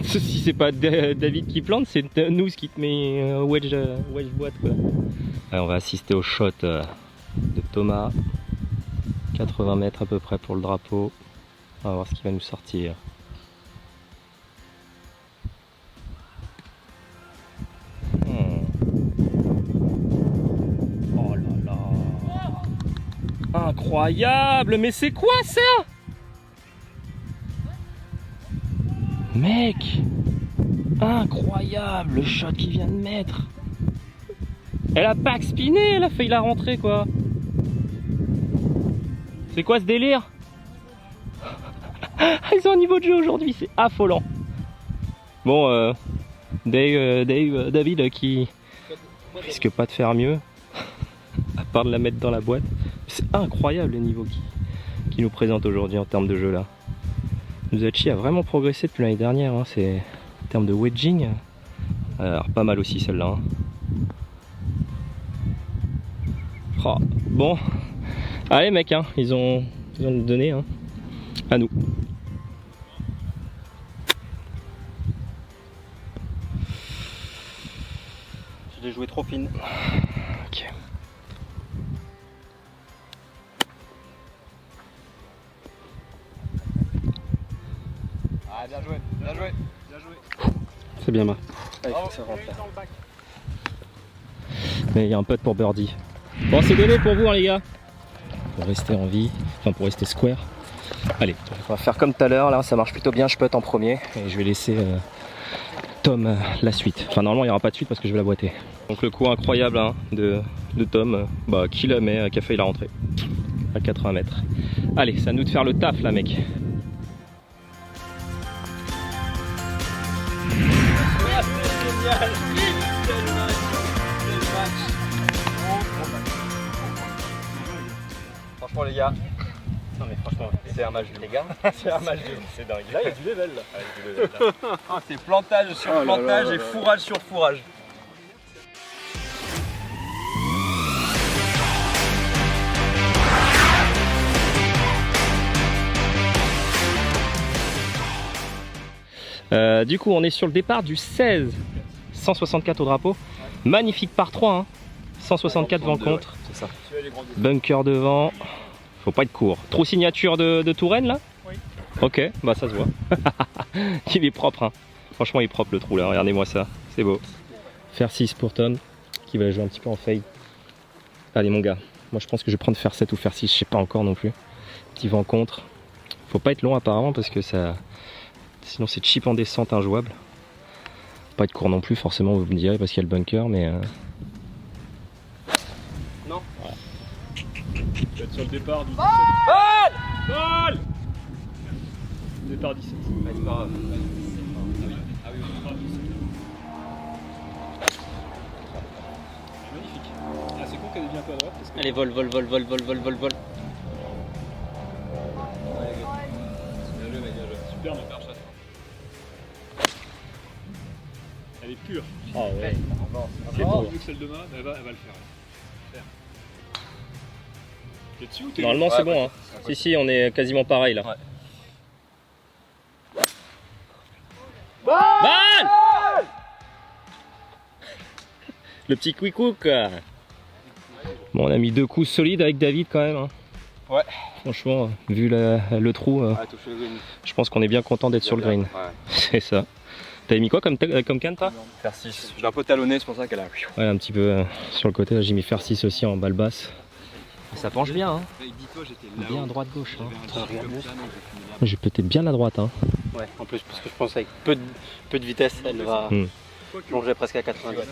Speaker 1: Si c'est pas David qui plante, c'est Nouz qui te met wedge boîte quoi. Allez, on va assister au shot de Thomas. 80 mètres à peu près pour le drapeau. On va voir ce qui va nous sortir. Oh là là. Incroyable, mais c'est quoi ça? Mec, incroyable le shot qu'il vient de mettre. Elle a pas spiné, elle a failli la rentrer quoi. C'est quoi ce délire? Ils ont un niveau de jeu aujourd'hui, c'est affolant. Bon, David qui risque pas de faire mieux, à part de la mettre dans la boîte. C'est incroyable le niveau qui nous présente aujourd'hui en termes de jeu là. Nuzachi a vraiment progressé depuis l'année dernière, hein. C'est en termes de wedging. Alors pas mal aussi celle-là. Hein. Oh, bon. Allez mec, hein, ils ont le donné hein, à nous.
Speaker 2: Je l'ai joué trop fine.
Speaker 1: Ok.
Speaker 3: Ah, bien joué, bien joué, bien joué.
Speaker 1: C'est bien marre.
Speaker 2: Allez, ça rentre là.
Speaker 1: Mais il y a un putt pour birdie. Bon, c'est donné pour vous hein, les gars. Pour rester en vie. Enfin, pour rester square. Allez, on va faire comme tout à l'heure. Là, ça marche plutôt bien. Je putt en premier. Et je vais laisser Tom la suite. Enfin, normalement, il n'y aura pas de suite parce que je vais la boiter. Donc, le coup incroyable hein, de Tom, qui la met, qui a failli la rentrer à 80 mètres. Allez, c'est à nous de faire le taf là, mec.
Speaker 3: Franchement les gars,
Speaker 1: Non mais franchement,
Speaker 3: c'est un match de
Speaker 1: les gars, c'est un match de... C'est dingue.
Speaker 5: Là, il y a du level là.
Speaker 3: c'est plantage sur plantage et fourrage sur fourrage.
Speaker 1: Du coup, on est sur le départ du 16. 164 au drapeau. Magnifique par 3. Hein. 164 vent contre.
Speaker 3: C'est ça.
Speaker 1: Bunker devant. Faut pas être court. Trou signature de Touraine là?
Speaker 6: Oui.
Speaker 1: Ok, bah ça se voit. Il est propre. Hein. Franchement, il est propre le trou là. Regardez-moi ça. C'est beau. Fer 6 pour Tom qui va jouer un petit peu en fade. Allez, mon gars. Moi, je pense que je vais prendre fer 7 ou fer 6. Je sais pas encore non plus. Petit vent contre. Faut pas être long apparemment parce que ça. Sinon, c'est cheap en descente injouable. Pas être court non plus, forcément, vous me direz, parce qu'il y a le bunker, mais.
Speaker 5: Non. Voilà. Peut-être sur le départ du 17. Balle. Départ 17.
Speaker 3: C'est pas grave.
Speaker 5: Magnifique. Ah, c'est con qu'elle ait bien un peu à droite. Parce que...
Speaker 1: Allez, vol.
Speaker 5: Super, mon père chasse. Elle est pure.
Speaker 1: Ah ouais.
Speaker 5: C'est pour mieux que celle de main, elle va le faire. T'es dessus ou t'es
Speaker 1: Normalement,
Speaker 3: Ouais,
Speaker 1: c'est bon. Hein. Si, on est quasiment pareil là.
Speaker 3: Ouais.
Speaker 1: Balle. Le petit quick hook. Bon, on a mis 2 coups solides avec David quand même. Hein.
Speaker 3: Ouais.
Speaker 1: Franchement, vu le trou,
Speaker 3: Toucher le green.
Speaker 1: je pense qu'on est bien content d'être sur le green.
Speaker 3: Ouais.
Speaker 1: C'est ça. T'avais mis quoi comme canne toi?
Speaker 3: Faire 6. Je l'ai un peu talonné, c'est pour ça qu'elle a.
Speaker 1: Ouais, un petit peu sur le côté. Là, j'ai mis fer 6 aussi en balle basse. Ça penche bien. Hein. Bien droite-gauche. Hein. J'ai peut-être bien la droite. Hein.
Speaker 2: Ouais, en plus, parce que je pense avec peu de vitesse, elle va plonger presque à 90.
Speaker 5: Ouais,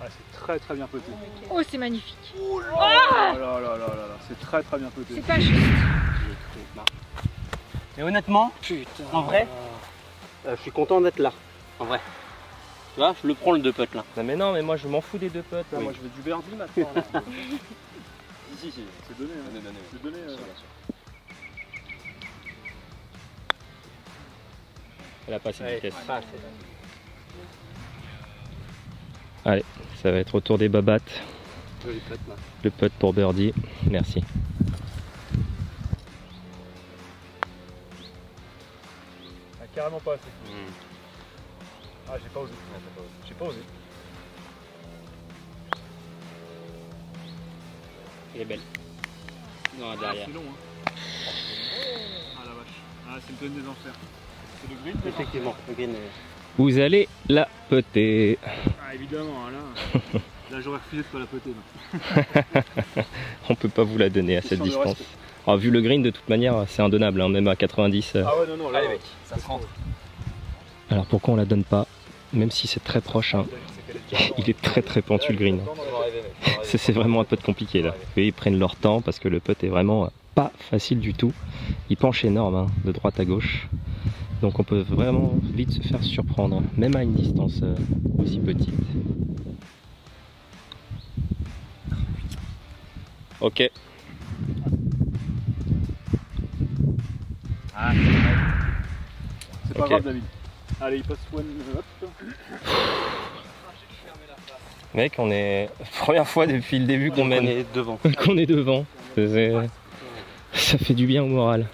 Speaker 5: c'est très très bien poté.
Speaker 4: Oh, c'est magnifique.
Speaker 5: Oh là là là là là, c'est très très bien poté.
Speaker 4: C'est pas juste.
Speaker 2: Et honnêtement, en vrai, je suis content d'être là. En vrai. Tu vois, je le prends le 2 putts là.
Speaker 1: Non mais non, mais moi je m'en fous des 2 putts. Là.
Speaker 2: Oui.
Speaker 1: Moi je veux du birdie maintenant. Là.
Speaker 5: Si, c'est donné. Hein. C'est donné.
Speaker 1: Elle a pas assez de vitesse.
Speaker 2: Pas assez.
Speaker 1: Allez, ça va être au tour des babattes.
Speaker 2: Joli putt là.
Speaker 1: Le putt pour birdie. Merci.
Speaker 5: Ah, carrément pas assez. Ah, j'ai pas osé. J'ai pas osé.
Speaker 2: Elle est belle. Non,
Speaker 5: Ah,
Speaker 2: derrière.
Speaker 5: c'est long, hein. Ah la vache. Ah, c'est le donne des enfers. C'est le green.
Speaker 2: Effectivement, le green est...
Speaker 1: Vous allez la putter.
Speaker 5: Ah, évidemment, là. Là, j'aurais refusé de pas la poter.
Speaker 1: On peut pas vous la donner à cette
Speaker 5: Question de
Speaker 1: distance.
Speaker 5: respect.
Speaker 1: Alors, vu le green, de toute manière, c'est indonnable, hein, même à 90.
Speaker 5: Ah ouais, non, là,
Speaker 3: Allez mec, ça se rentre.
Speaker 1: Alors pourquoi on la donne pas? Même si c'est très proche, hein. Il est très très pentu le green. C'est vraiment un putt compliqué là. Et ils prennent leur temps parce que le putt est vraiment pas facile du tout. Il penche énorme hein, de droite à gauche. Donc on peut vraiment vite se faire surprendre, même à une distance aussi petite. Ok.
Speaker 5: C'est pas
Speaker 1: Ok.
Speaker 5: grave, David. Allez, il passe one. Hop.
Speaker 1: Mec, on est première fois depuis le début qu'on
Speaker 2: On
Speaker 1: mène,
Speaker 2: est devant.
Speaker 1: qu'on est devant. Ça fait du bien au moral.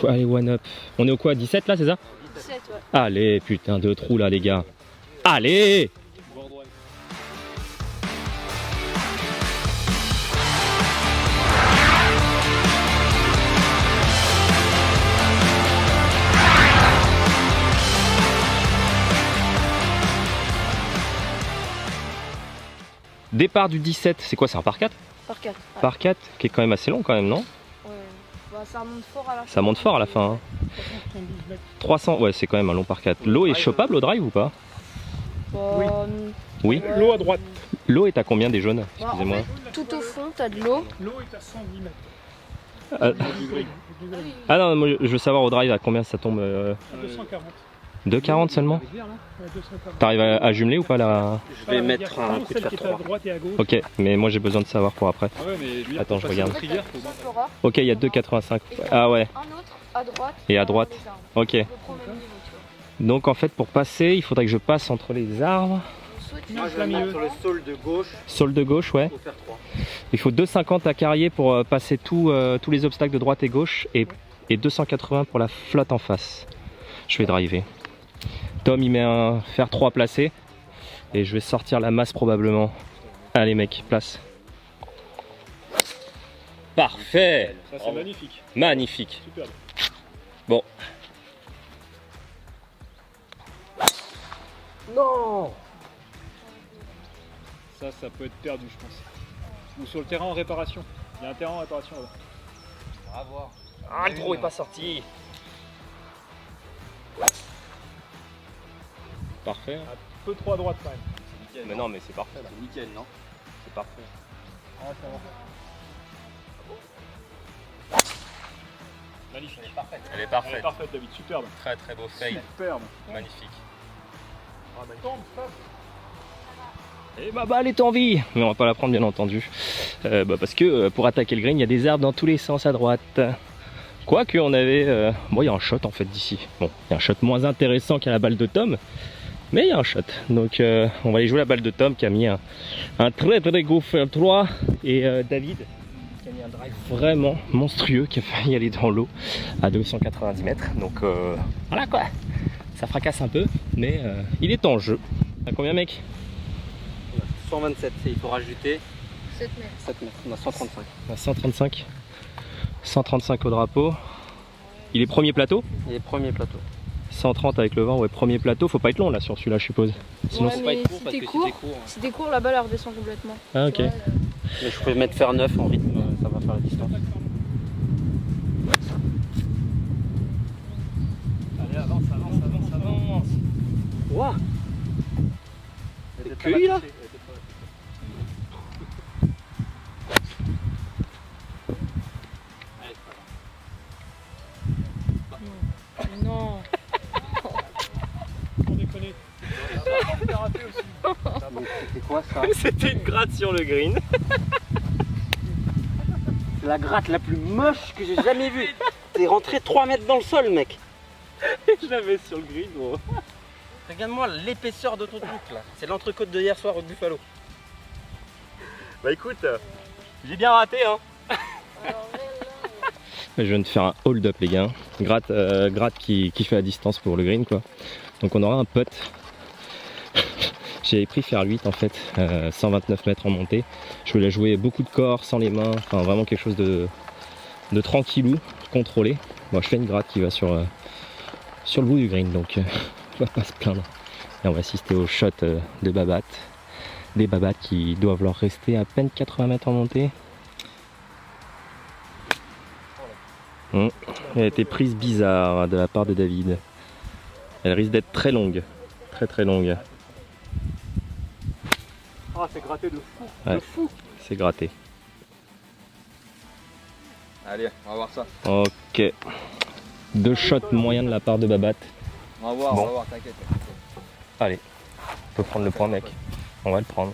Speaker 1: Allez, one up. On est au quoi, 17 là, c'est ça?
Speaker 4: 17, ouais.
Speaker 1: Allez, putain de trou là les gars. Allez! Départ du 17, c'est quoi? C'est un par 4?
Speaker 4: Par 4.
Speaker 1: Par 4, qui est quand même assez long quand même, non?
Speaker 4: Ouais. Bah, ça remonte fort à la fin.
Speaker 1: Ça monte fort à la fin. Hein.
Speaker 6: 372 mètres.
Speaker 1: 300, ouais, c'est quand même un long par 4. L'eau est chopable au drive ou pas?
Speaker 4: Oui.
Speaker 1: Oui.
Speaker 6: L'eau à droite.
Speaker 1: L'eau est à combien des jaunes?
Speaker 4: Bah, en
Speaker 1: Excusez-moi.
Speaker 4: fait, tout au fond, t'as de l'eau.
Speaker 6: L'eau est à 110 mètres.
Speaker 1: Ah,
Speaker 6: Du green.
Speaker 1: ah non, moi, je veux savoir au drive à combien ça tombe.
Speaker 6: À 240.
Speaker 1: 2,40 seulement?
Speaker 6: Ouais, 240.
Speaker 1: T'arrives à jumeler ou pas là?
Speaker 2: Je vais mettre un coup de
Speaker 6: celle
Speaker 2: fer
Speaker 6: qui est à
Speaker 2: 3.
Speaker 6: droite et à gauche.
Speaker 1: Ok, mais moi j'ai besoin de savoir pour après.
Speaker 5: Ah ouais, mais lui,
Speaker 1: Attends, je regarde.
Speaker 4: En fait, t'as tout ça, Flora.
Speaker 1: Ok, il y a 2,85. Ah ouais,
Speaker 4: Un autre à droite.
Speaker 1: Et à droite.
Speaker 4: les arbres.
Speaker 1: ok.
Speaker 4: À peu près au même niveau, tu vois.
Speaker 1: Donc en fait, pour passer, il faudrait que je passe entre les arbres.
Speaker 4: Soit tu
Speaker 2: Moi je vais mettre sur le sol de gauche
Speaker 1: Sol de gauche, ouais.
Speaker 2: pour faire 3.
Speaker 1: Il faut 2,50 à carrier pour passer tous les obstacles de droite et gauche et 280 pour la flotte en face. Je vais driver. Tom il met un fer 3 placé et je vais sortir la masse probablement. Allez mec, place. Parfait.
Speaker 5: Ça, c'est magnifique.
Speaker 1: Magnifique.
Speaker 5: Superbe.
Speaker 1: Bon.
Speaker 2: Non.
Speaker 5: Ça peut être perdu, je pense. Ou sur le terrain en réparation. Il y a un terrain en réparation là.
Speaker 2: On va voir.
Speaker 1: Ah, le trou est pas sorti. Parfait.
Speaker 6: Un peu trop à droite quand même.
Speaker 1: Mais non, mais c'est parfait là.
Speaker 2: C'est nickel, non?
Speaker 1: C'est parfait.
Speaker 6: Ah, ça va.
Speaker 5: Magnifique.
Speaker 1: Elle est
Speaker 5: Elle est
Speaker 1: parfaite.
Speaker 5: parfaite, David. Superbe.
Speaker 1: Très très beau fail.
Speaker 5: Superbe.
Speaker 1: Magnifique.
Speaker 6: Ah, bah, tombe, stop.
Speaker 1: Et ma balle est en vie. Mais on va pas la prendre bien entendu. Parce que pour attaquer le green, il y a des arbres dans tous les sens à droite. Quoique on avait... Bon, il y a un shot en fait d'ici. Bon, il y a un shot moins intéressant qu'à la balle de Tom. Mais il y a un shot. Donc on va aller jouer la balle de Tom qui a mis un très très gros fair 3. Et David qui a mis un drive vraiment monstrueux qui a failli aller dans l'eau à 290 mètres. Donc voilà quoi. Ça fracasse un peu. Mais il est en jeu. À combien mec?
Speaker 2: 127, il faut rajouter
Speaker 4: 7 mètres.
Speaker 2: 7 mètres. On a 135.
Speaker 1: On a 135. 135 au drapeau. Il est premier plateau?
Speaker 2: Il est premier plateau.
Speaker 1: 130 avec le vent, ouais, premier plateau. Faut pas être long là sur celui-là, je suppose. Sinon,
Speaker 4: Ouais,
Speaker 1: c'est-
Speaker 4: mais
Speaker 2: Pas être court parce
Speaker 4: si
Speaker 2: que
Speaker 4: t'es
Speaker 2: si t'es
Speaker 4: court,
Speaker 2: court.
Speaker 4: si t'es court, la balle elle redescend complètement.
Speaker 1: Ah, ok.
Speaker 4: Tu vois,
Speaker 2: Mais je peux mettre faire 9 en rythme, ça va faire la distance.
Speaker 1: Allez, avance, avance, avance, avance.
Speaker 2: Ouah. T'es cueilli là?
Speaker 4: Non.
Speaker 6: On déconne.
Speaker 2: C'est quoi ça?
Speaker 1: C'était une gratte sur le green.
Speaker 2: C'est la gratte la plus moche que j'ai jamais vue. T'es rentré 3 mètres dans le sol, mec.
Speaker 1: Je l'avais sur le green, gros.
Speaker 2: Regarde-moi l'épaisseur de ton truc là. C'est l'entrecôte de hier soir au Buffalo.
Speaker 1: Bah écoute, j'ai bien raté, hein. Je viens de faire un hold up, les gars. Gratte, gratte qui fait la distance pour le green, quoi. Donc on aura un putt. J'avais pris faire 8 en fait, 129 mètres en montée. Je voulais jouer beaucoup de corps, sans les mains, enfin vraiment quelque chose de tranquillou, contrôlé. Bon, je fais une gratte qui va sur le bout du green, donc on va pas se plaindre. Et on va assister au shot de Babat. Des Babats qui doivent leur rester à peine 80 mètres en montée. Elle a été prise bizarre de la part de David. Elle risque d'être très longue, très très longue.
Speaker 6: Ah, c'est gratté de fou.
Speaker 1: Ouais.
Speaker 6: De fou.
Speaker 1: C'est gratté.
Speaker 3: Allez, on va voir ça.
Speaker 1: Ok. 2 shots moyens de la part de Babat.
Speaker 3: On va voir,
Speaker 1: Bon.
Speaker 3: on va voir, t'inquiète.
Speaker 1: Allez, on peut prendre le point, mec. On va le prendre.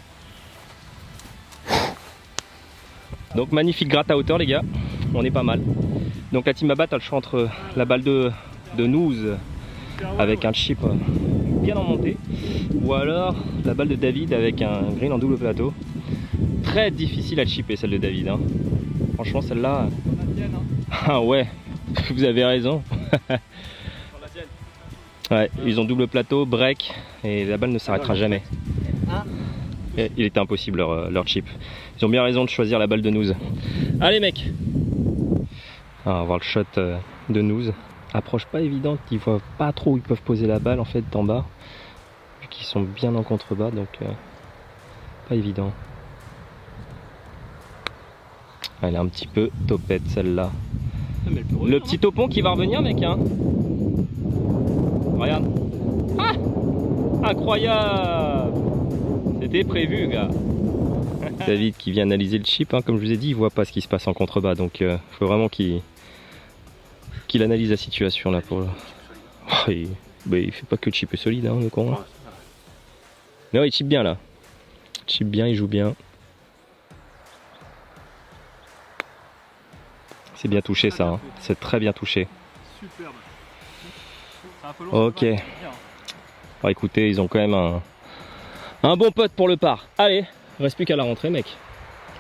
Speaker 1: Donc magnifique gratte à hauteur, les gars. On est pas mal. Donc la team Babat a le choix entre la balle de Noose avec un chip bien en montée, ou alors la balle de David avec un green en double plateau. Très difficile à chipper celle de David, hein. Franchement celle-là... Ah ouais, vous avez raison. Ouais, ils ont double plateau, break, et la balle ne s'arrêtera jamais. Et il était impossible leur chip. Ils ont bien raison de choisir la balle de Noose. Allez mec, on va voir le shot de Noose. Approche pas évidente, ils voient pas trop où ils peuvent poser la balle en fait d'en bas. Vu qu'ils sont bien en contrebas, donc pas évident. Elle est un petit peu topette celle-là.
Speaker 2: Mais elle peut
Speaker 1: Le
Speaker 2: revenir,
Speaker 1: petit topon qui va revenir, mec, hein. Regarde. Ah, incroyable. C'était prévu, gars. David qui vient analyser le chip, hein, comme je vous ai dit, il voit pas ce qui se passe en contrebas, donc faut vraiment qu'il analyse la situation là pour. Oh, il fait pas que le chip est solide, hein, le con. Hein. Mais ouais, il chip bien là. Il chip bien, il joue bien. C'est bien touché ça, hein. C'est très bien touché.
Speaker 5: Superbe. C'est un peu long,
Speaker 1: Ok.
Speaker 5: mais bien.
Speaker 1: Bon, écoutez, ils ont quand même un bon pote pour le par. Allez, reste plus qu'à la rentrée, mec.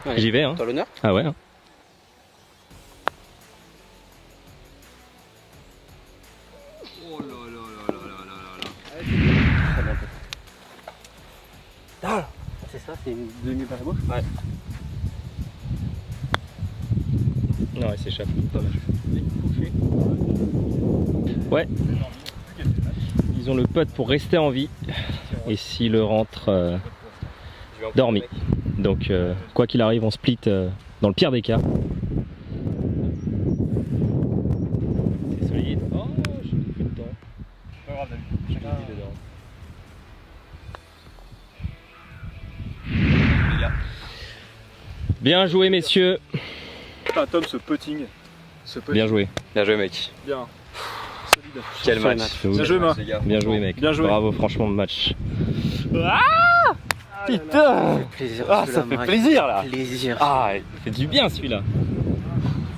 Speaker 2: Ouais.
Speaker 1: J'y vais, hein.
Speaker 2: T'as l'honneur.
Speaker 1: Ah ouais. Hein.
Speaker 3: Oh là là là là là là là.
Speaker 2: C'est ça, c'est une demi par la gauche. Ouais.
Speaker 1: Non, il s'échappe. Ouais. Ils ont le pote pour rester en vie. Et s'il rentre dormi. Donc quoi qu'il arrive, on split dans le pire des cas. C'est solide. Oh, j'ai plus de temps.
Speaker 5: Pas grave, David.
Speaker 1: J'ai dedans. Bien joué, messieurs.
Speaker 5: Putain, Tom, ce putting.
Speaker 1: Bien joué.
Speaker 3: Bien joué, mec.
Speaker 5: Bien. Solide.
Speaker 3: Quel match.
Speaker 5: Bien joué, ma.
Speaker 3: Les gars.
Speaker 1: Bien joué, mec.
Speaker 5: Bien joué.
Speaker 1: Bravo, franchement, le match.
Speaker 2: Putain.
Speaker 1: Plaisir. Ah, ça fait plaisir là.
Speaker 2: Plaisir.
Speaker 1: Ah, il fait du bien celui-là.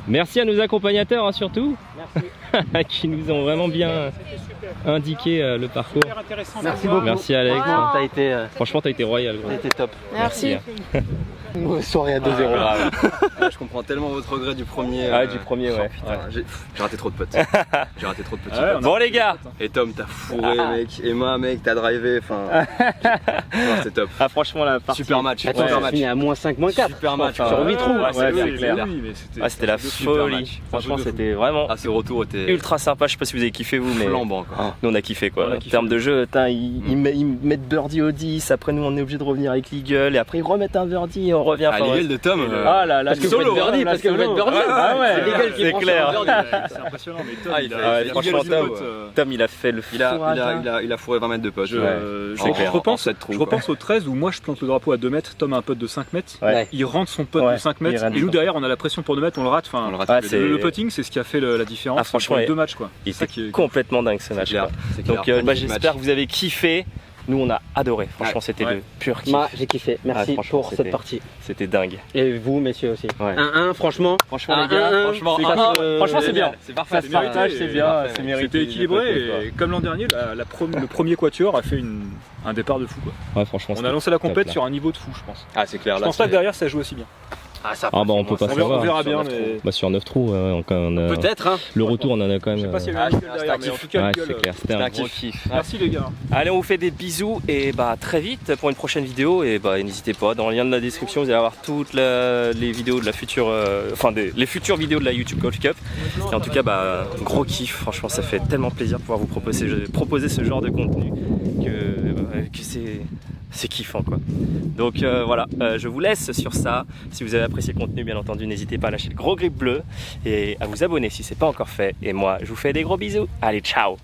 Speaker 1: Merci à nos accompagnateurs, hein, surtout. Merci. Qui nous ont vraiment bien
Speaker 6: C'était super.
Speaker 1: indiqué le parcours.
Speaker 6: Super intéressant.
Speaker 2: Merci
Speaker 6: de voir.
Speaker 2: beaucoup.
Speaker 1: Merci Alex.
Speaker 4: Voilà.
Speaker 2: T'as été,
Speaker 1: Franchement, t'as été royal. Gros.
Speaker 2: top.
Speaker 4: Merci.
Speaker 1: hein.
Speaker 2: Mauvaise soirée à 2-0.
Speaker 3: Ah, je comprends tellement votre regret du premier.
Speaker 1: Ah, du premier, ouais.
Speaker 3: putain,
Speaker 1: Ouais.
Speaker 3: J'ai raté trop de potes. J'ai raté trop de petits
Speaker 5: Ah ouais,
Speaker 3: potes.
Speaker 1: Bon les gars.
Speaker 3: Et Tom, t'as fourré, mec. Emma, mec, t'as drivé. Enfin. Non, c'était top.
Speaker 1: Ah franchement la partie.
Speaker 3: Super match.
Speaker 2: Attends,
Speaker 3: Super
Speaker 2: ça
Speaker 3: match.
Speaker 2: finit à -5, -4.
Speaker 3: Super match.
Speaker 1: Enfin,
Speaker 2: sur 8 trous.
Speaker 1: Ouais, c'est
Speaker 5: oui,
Speaker 1: clair.
Speaker 5: oui, mais c'était
Speaker 1: Ah, c'était la
Speaker 5: super
Speaker 1: folie.
Speaker 5: match.
Speaker 1: Franchement,
Speaker 5: Un jeu de
Speaker 1: c'était vraiment
Speaker 3: Ah, ce retour était
Speaker 1: ultra sympa. Je sais pas si vous avez kiffé vous, mais
Speaker 3: flambant, quoi.
Speaker 1: nous on a kiffé quoi.
Speaker 5: On a
Speaker 1: En
Speaker 5: kiffé.
Speaker 1: termes de jeu, ils mettent birdie au 10. Après nous on est obligé de revenir avec l'eagle et après ils remettent un birdie et on revient.
Speaker 3: Ah,
Speaker 1: Enfin,
Speaker 3: l'igueule de Tom.
Speaker 1: Ah là là,
Speaker 2: Parce que vous faites birdie, parce que vous faites birdie.
Speaker 1: Ah ouais,
Speaker 2: C'est l'égal qui
Speaker 1: c'est
Speaker 2: prend
Speaker 1: clair.
Speaker 2: sur un birdie.
Speaker 5: C'est impressionnant, mais Tom,
Speaker 3: Ah,
Speaker 5: il
Speaker 3: il
Speaker 5: a
Speaker 3: fait-
Speaker 5: il a
Speaker 1: franchement,
Speaker 5: du
Speaker 1: Tom,
Speaker 5: pote,
Speaker 1: Tom il a fait le
Speaker 3: Il a
Speaker 1: fourrage.
Speaker 3: fourré 20 mètres de pote.
Speaker 5: Je,
Speaker 1: Ouais,
Speaker 5: je-
Speaker 1: c'est clair.
Speaker 5: je repense,
Speaker 3: En sept trous,
Speaker 5: je
Speaker 3: quoi.
Speaker 5: repense au 13 où moi je plante le drapeau à 2 mètres, Tom a un pote de 5 mètres,
Speaker 1: Ouais.
Speaker 5: il rentre son pote
Speaker 1: Ouais,
Speaker 5: de 5
Speaker 1: il
Speaker 5: mètres
Speaker 1: rentre
Speaker 5: et nous
Speaker 1: son-
Speaker 5: derrière on a la pression pour 2 mètres, on le rate. Enfin,
Speaker 3: On le rate
Speaker 1: Ah,
Speaker 3: tous les
Speaker 1: c'est-
Speaker 3: deux.
Speaker 5: le putting c'est ce qui a fait la différence
Speaker 1: Ah, franchement,
Speaker 5: pour les
Speaker 1: ouais.
Speaker 5: 2 matchs quoi.
Speaker 1: Il
Speaker 5: C'est ça
Speaker 1: était
Speaker 5: qui est
Speaker 1: complètement dingue ce match.
Speaker 3: C'est clair,
Speaker 1: quoi.
Speaker 3: c'est clair.
Speaker 1: Donc
Speaker 3: Magnifique
Speaker 1: j'espère
Speaker 3: match.
Speaker 1: que vous avez kiffé. Nous on a adoré. Franchement c'était
Speaker 5: Ouais.
Speaker 1: de pur kiff.
Speaker 2: Moi, j'ai kiffé. Merci
Speaker 1: franchement,
Speaker 2: pour
Speaker 1: c'était-
Speaker 2: cette partie.
Speaker 1: C'était dingue.
Speaker 2: Et vous, messieurs aussi.
Speaker 1: Ouais.
Speaker 2: 1-1, franchement.
Speaker 1: Franchement
Speaker 2: les gars,
Speaker 3: franchement,
Speaker 1: franchement, c'est bien.
Speaker 3: C'est parfait.
Speaker 1: Ça se partage, c'est bien,
Speaker 3: parfait.
Speaker 1: c'est mérité.
Speaker 5: C'était équilibré et comme l'an dernier, le premier quatuor a fait un départ de fou quoi.
Speaker 1: Ouais, franchement.
Speaker 5: On
Speaker 1: c'était
Speaker 5: a lancé la
Speaker 1: top,
Speaker 5: compète
Speaker 1: là.
Speaker 5: sur un niveau de fou je pense.
Speaker 3: Ah, c'est clair.
Speaker 5: Je
Speaker 3: là,
Speaker 5: pense pas
Speaker 3: c'est-
Speaker 5: que derrière ça joue aussi bien.
Speaker 2: Ah, ça.
Speaker 1: Ah bah on peut pas
Speaker 5: On
Speaker 1: savoir.
Speaker 5: verra
Speaker 3: sur
Speaker 5: bien
Speaker 3: 9
Speaker 5: mais
Speaker 1: Bah sur 9 trous, on a-
Speaker 2: Peut-être, hein.
Speaker 1: le retour on en a quand
Speaker 5: je
Speaker 1: même.
Speaker 5: sais pas s'il y
Speaker 1: euh,
Speaker 5: a eu un
Speaker 3: Ah,
Speaker 5: gueule
Speaker 3: c'était
Speaker 5: derrière
Speaker 3: un
Speaker 5: mais en
Speaker 3: kiff.
Speaker 5: tout cas
Speaker 1: Ouais,
Speaker 5: le
Speaker 1: c'est
Speaker 5: gueule,
Speaker 1: clair, c'était
Speaker 3: C'était
Speaker 1: un
Speaker 3: un
Speaker 1: gros
Speaker 3: kiff.
Speaker 1: kiff.
Speaker 5: Merci les gars.
Speaker 1: Allez, on vous fait des bisous et bah très vite pour une prochaine vidéo et bah n'hésitez pas, dans le lien de la description vous allez avoir toutes les vidéos de la future, les futures vidéos de la YouTube Golf Cup. Et en tout cas bah gros kiff, franchement ça fait tellement plaisir de pouvoir vous proposer ce genre de contenu que c'est kiffant quoi. Donc voilà, je vous laisse sur ça. Si vous avez apprécié le contenu bien entendu n'hésitez pas à lâcher le gros grip bleu et à vous abonner si c'est pas encore fait. Et moi je vous fais des gros bisous. Allez ciao.